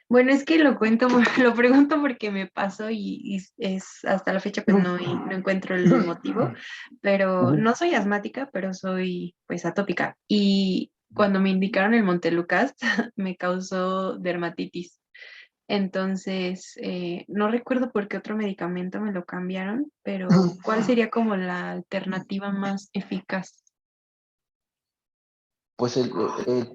bueno, es que lo cuento, lo pregunto porque me pasó y es hasta la fecha pues no encuentro el motivo, pero Ujú. no soy asmática, pero soy pues atópica. Y cuando me indicaron el Montelukast me causó dermatitis. Entonces, no recuerdo por qué otro medicamento me lo cambiaron, pero ¿cuál sería como la alternativa más eficaz? Pues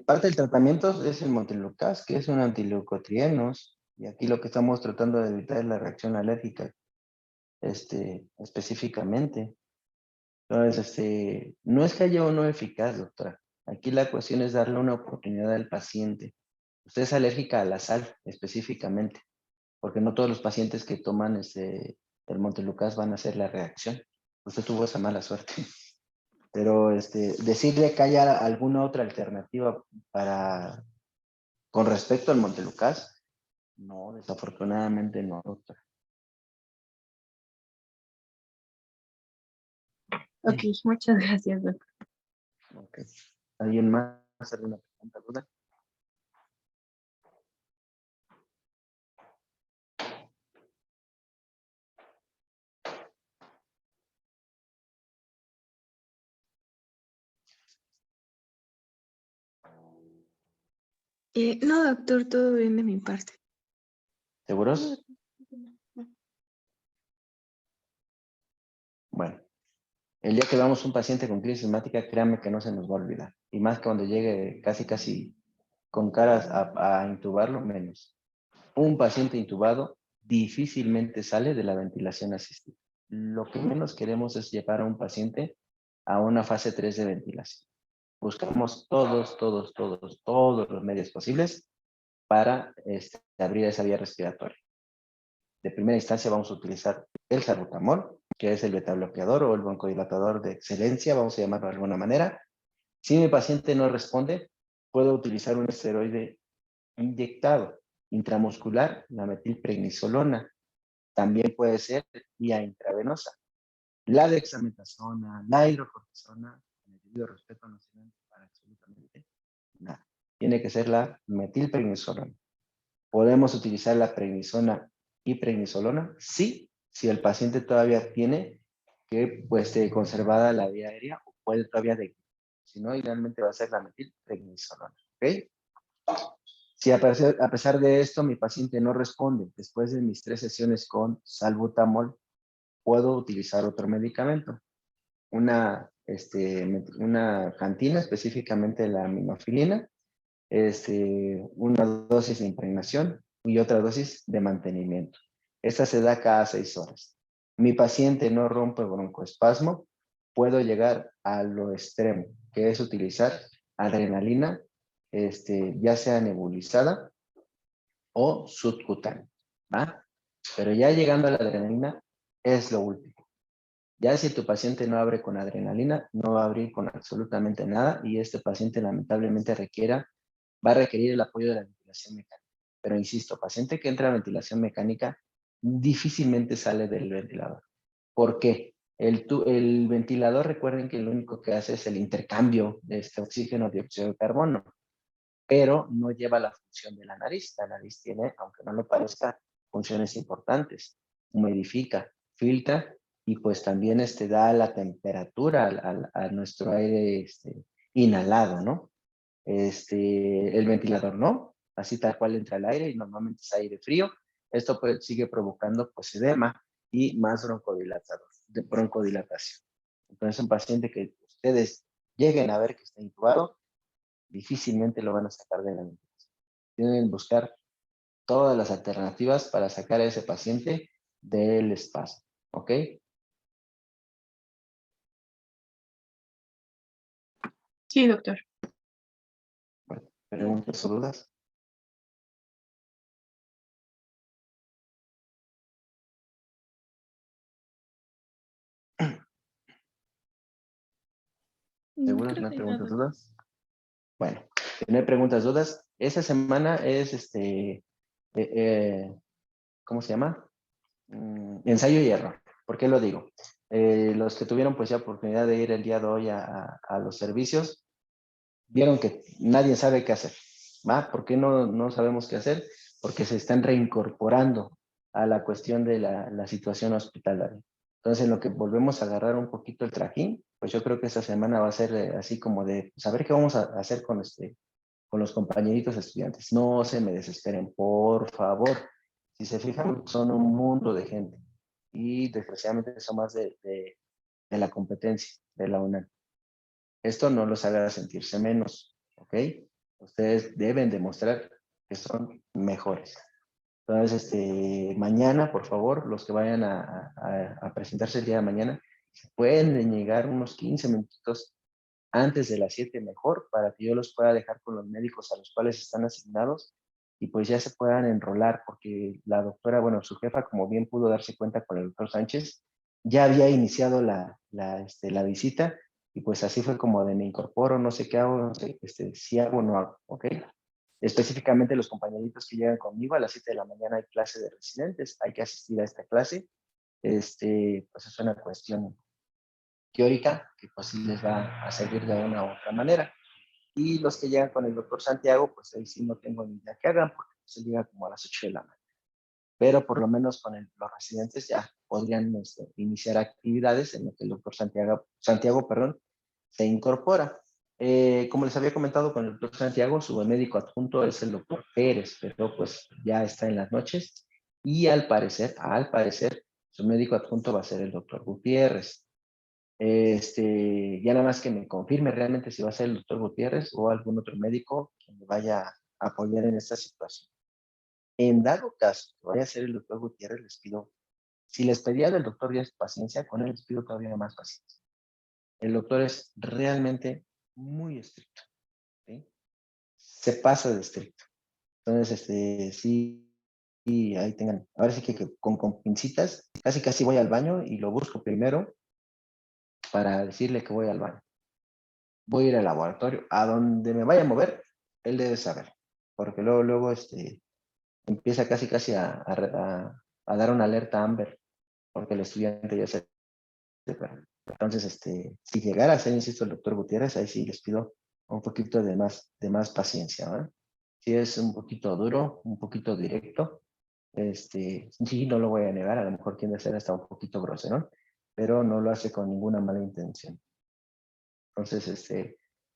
parte del tratamiento es el Montelukast, que es un antileucotrienos, y aquí lo que estamos tratando de evitar es la reacción alérgica, específicamente. Entonces, no es que haya uno eficaz, doctora. Aquí la cuestión es darle una oportunidad al paciente. Usted es alérgica a la sal, específicamente, porque no todos los pacientes que toman el Montelukast van a hacer la reacción. Usted tuvo esa mala suerte. Pero decirle que haya alguna otra alternativa con respecto al Montelukast, no, desafortunadamente no, doctora. Ok, muchas gracias, doctor. Ok. ¿Alguien más? ¿Alguna pregunta, duda? No, doctor, todo bien de mi parte. ¿Seguros? Bueno, el día que veamos un paciente con crisis asmática, créanme que no se nos va a olvidar. Y más que cuando llegue casi con caras a intubarlo, menos. Un paciente intubado difícilmente sale de la ventilación asistida. Lo que menos queremos es llevar a un paciente a una fase 3 de ventilación. Buscamos todos los medios posibles para abrir esa vía respiratoria. De primera instancia vamos a utilizar el salbutamol, que es el betabloqueador o el broncodilatador de excelencia, vamos a llamarlo de alguna manera. Si mi paciente no responde, puedo utilizar un esteroide inyectado intramuscular, la metilprednisolona. también puede ser vía intravenosa. La dexametasona, la hidrocortisona, con el debido respeto, no sirven para absolutamente nada. Tiene que ser la metilprednisolona. ¿Podemos utilizar la prednisona y prednisolona? Sí, si el paciente todavía tiene que pues, conservada la vía aérea o puede todavía de. Si no, idealmente va a ser la metilprednisolona. ¿Ok? Si a pesar de esto mi paciente no responde después de mis 3 sesiones con salbutamol, puedo utilizar otro medicamento. Una cantina, específicamente la aminofilina, una dosis de impregnación y otra dosis de mantenimiento. Esta se da cada 6 horas. Mi paciente no rompe broncoespasmo, puedo llegar a lo extremo, que es utilizar adrenalina, ya sea nebulizada o subcutánea, ¿va? Pero ya llegando a la adrenalina es lo último. Ya si tu paciente no abre con adrenalina, no va a abrir con absolutamente nada y este paciente lamentablemente va a requerir el apoyo de la ventilación mecánica. Pero insisto, paciente que entra a ventilación mecánica difícilmente sale del ventilador. ¿Por qué? El ventilador, recuerden que lo único que hace es el intercambio de este oxígeno, dióxido de carbono, pero no lleva la función de la nariz. La nariz tiene, aunque no lo parezca, funciones importantes. Humidifica, filtra y pues también da la temperatura a nuestro aire inhalado, ¿no? El ventilador no, así tal cual entra el aire y normalmente es aire frío. Esto pues, sigue provocando pues edema y más broncodilatación. Entonces un paciente que ustedes lleguen a ver que está intubado, difícilmente lo van a sacar de la ventilación. Tienen que buscar todas las alternativas para sacar a ese paciente del espasmo, ¿ok? Sí, doctor. Bueno, preguntas o dudas. ¿Seguros? Creo ¿No hay que preguntas o no. dudas? Bueno, si no hay preguntas o dudas, esta semana es ¿cómo se llama? Ensayo y error. ¿Por qué lo digo? Los que tuvieron pues ya oportunidad de ir el día de hoy a los servicios, vieron que nadie sabe qué hacer. ¿Va? ¿Por qué no sabemos qué hacer? Porque se están reincorporando a la cuestión de la situación hospitalaria. Entonces, en lo que volvemos a agarrar un poquito el trajín, pues yo creo que esta semana va a ser así como de saber qué vamos a hacer con los compañeritos estudiantes. No se me desesperen, por favor. Si se fijan, son un mundo de gente y desgraciadamente son más de la competencia de la UNAM. Esto no los haga sentirse menos, ¿ok? Ustedes deben demostrar que son mejores. Entonces, mañana, por favor, los que vayan a presentarse el día de mañana, pueden llegar unos 15 minutitos antes de las 7 mejor, para que yo los pueda dejar con los médicos a los cuales están asignados y pues ya se puedan enrolar, porque la doctora, bueno, su jefa, como bien pudo darse cuenta con el doctor Sánchez, ya había iniciado la visita y pues así fue como de me incorporo, no sé qué hago, no sé, si hago o no hago, ¿ok? Específicamente los compañeritos que llegan conmigo a las 7 de la mañana hay clase de residentes, hay que asistir a esta clase, pues es una cuestión teórica que pues sí les va a servir de una u otra manera. Y los que llegan con el doctor Santiago, pues ahí sí no tengo ni idea qué hagan, porque se llega como a las 8 de la mañana. Pero por lo menos con los residentes ya podrían iniciar actividades en lo que el doctor Santiago, se incorpora. Como les había comentado con el doctor Santiago, su médico adjunto es el doctor Pérez, pero pues ya está en las noches. Y al parecer, su médico adjunto va a ser el doctor Gutiérrez. Ya nada más que me confirme realmente si va a ser el doctor Gutiérrez o algún otro médico que me vaya a apoyar en esta situación. En dado caso que vaya a ser el doctor Gutiérrez, les pido, si les pedía del doctor Díaz paciencia, con él les pido todavía más paciencia. El doctor es realmente muy estricto, ¿sí? Se pasa de estricto. Entonces, sí, y ahí tengan, ahora sí que con pincitas, casi voy al baño y lo busco primero para decirle que voy al baño. Voy a ir al laboratorio, a donde me vaya a mover, él debe saber, porque luego empieza casi a a dar una alerta Amber, porque el estudiante ya se... Entonces, si llegara a ser, insisto, el doctor Gutiérrez, ahí sí les pido un poquito de más paciencia, ¿verdad? Sí es un poquito duro, un poquito directo, sí, no lo voy a negar, a lo mejor tiende a ser hasta un poquito grosero, ¿no? Pero no lo hace con ninguna mala intención. Entonces,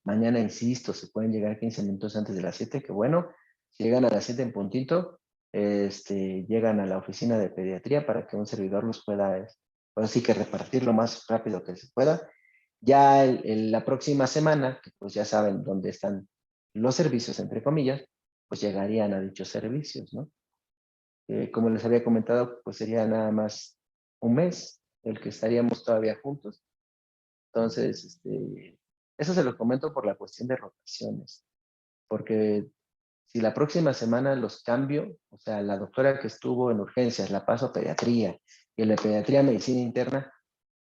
mañana, insisto, se pueden llegar 15 minutos antes de las 7, que bueno, si llegan a las 7 en puntito, llegan a la oficina de pediatría para que un servidor los pueda, así que repartir lo más rápido que se pueda. Ya la próxima semana, que pues ya saben dónde están los servicios, entre comillas, pues llegarían a dichos servicios, ¿no? Como les había comentado, pues sería nada más un mes el que estaríamos todavía juntos. Entonces, eso se lo comento por la cuestión de rotaciones, porque si la próxima semana los cambio, o sea, la doctora que estuvo en urgencias la paso a pediatría y el de pediatría a medicina interna,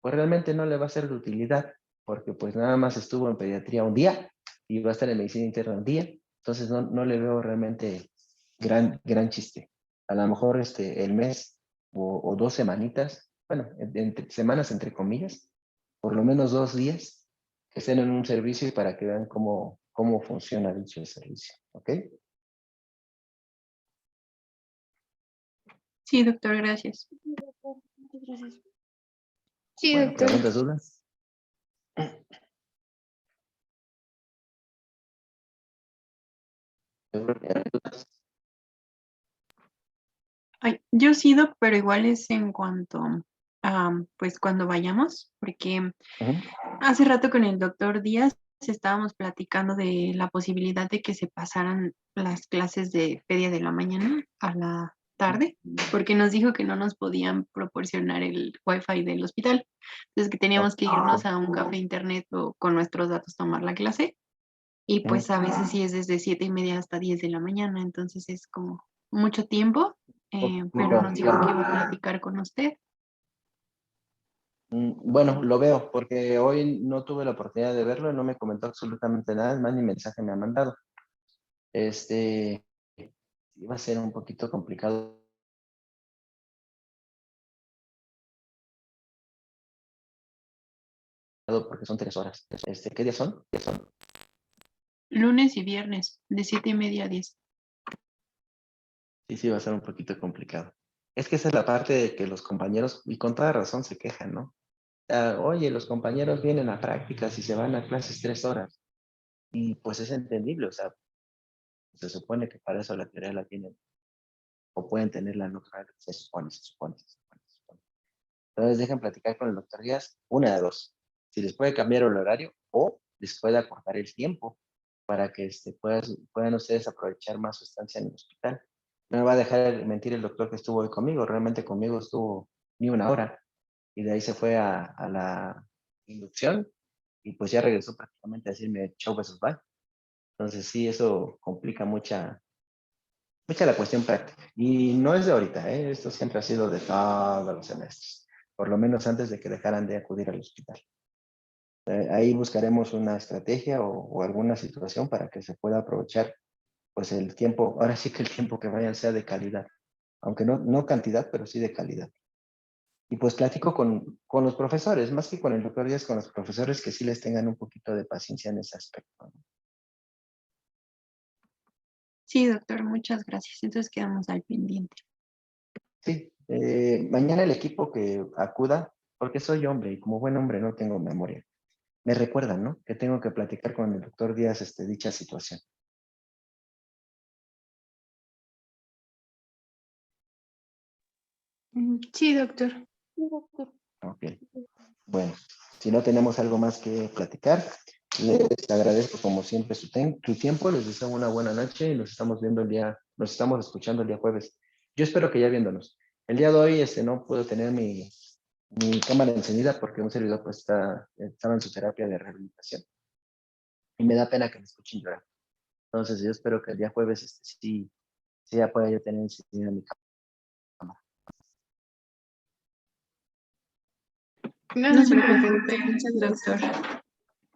pues realmente no le va a ser de utilidad, porque pues nada más estuvo en pediatría un día y va a estar en medicina interna un día, entonces no le veo realmente gran chiste. A lo mejor el mes o 2 semanitas, bueno, semanas entre comillas, por lo menos 2 días que estén en un servicio y para que vean cómo funciona dicho servicio, ¿ok? Sí, doctor, gracias. Muchas gracias. Sí, Bueno, doctor. ¿preguntas, dudas? ¿Seguro que hay dudas? Ay, yo sí, doc, pero igual es en cuanto a, pues cuando vayamos, porque Ujú. hace rato con el doctor Díaz estábamos platicando de la posibilidad de que se pasaran las clases de pedia de la mañana a la tarde, porque nos dijo que no nos podían proporcionar el wifi del hospital. Entonces que teníamos que irnos a un café internet o con nuestros datos tomar la clase. Y pues a veces sí es desde 7:30 hasta 10 de la mañana, entonces es como mucho tiempo, pero nos dijo que iba a platicar con usted. Bueno, lo veo, porque hoy no tuve la oportunidad de verlo y no me comentó absolutamente nada, es más, ni mensaje me ha mandado. Iba a ser un poquito complicado porque son 3 horas. ¿Qué días son? ¿Qué son? Lunes y viernes, de 7:30 a 10. Sí, va a ser un poquito complicado. Es que esa es la parte de que los compañeros, y con toda razón, se quejan, ¿no? Oye, los compañeros vienen a prácticas y se van a clases 3 horas. Y pues es entendible, o sea, se supone que para eso la teoría la tienen, o pueden tenerla en otra, se supone. Entonces dejen platicar con el doctor Díaz, una de dos. Si les puede cambiar el horario o les puede acortar el tiempo para que puedan ustedes aprovechar más su estancia en el hospital. No me va a dejar mentir el doctor que estuvo hoy conmigo, realmente conmigo estuvo ni una hora y de ahí se fue a la inducción y pues ya regresó prácticamente a decirme chau, besos, bye. Entonces sí, eso complica mucha la cuestión práctica. Y no es de ahorita, ¿eh? Esto siempre ha sido de todos los semestres, por lo menos antes de que dejaran de acudir al hospital. Ahí buscaremos una estrategia o alguna situación para que se pueda aprovechar pues el tiempo, ahora sí que el tiempo que vayan sea de calidad, aunque no cantidad, pero sí de calidad. Y pues platico con los profesores, más que con el doctor Díaz, con los profesores que sí les tengan un poquito de paciencia en ese aspecto, ¿no? Sí, doctor, muchas gracias. Entonces quedamos al pendiente. Sí, mañana el equipo que acuda, porque soy hombre y como buen hombre no tengo memoria, me recuerdan, ¿no? Que tengo que platicar con el doctor Díaz dicha situación. Sí, doctor. Ok. Bueno, si no tenemos algo más que platicar, les agradezco como siempre su tiempo, les deseo una buena noche y nos estamos escuchando el día jueves. Yo espero que ya viéndonos. El día de hoy no puedo tener mi cámara encendida porque un servidor pues estaba en su terapia de rehabilitación y me da pena que me escuchen llorar. Entonces yo espero que el día jueves sí ya pueda yo tener encendida mi cámara. No se preocupe, doctor.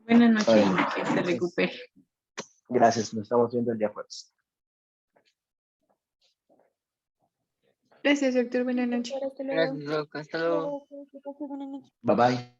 Buenas noches y que se recupere. Gracias, nos estamos viendo el día jueves. Gracias, doctor. Buenas noches. Hasta luego. Gracias, Doc. Hasta luego. Que pase buena noche. Bye bye.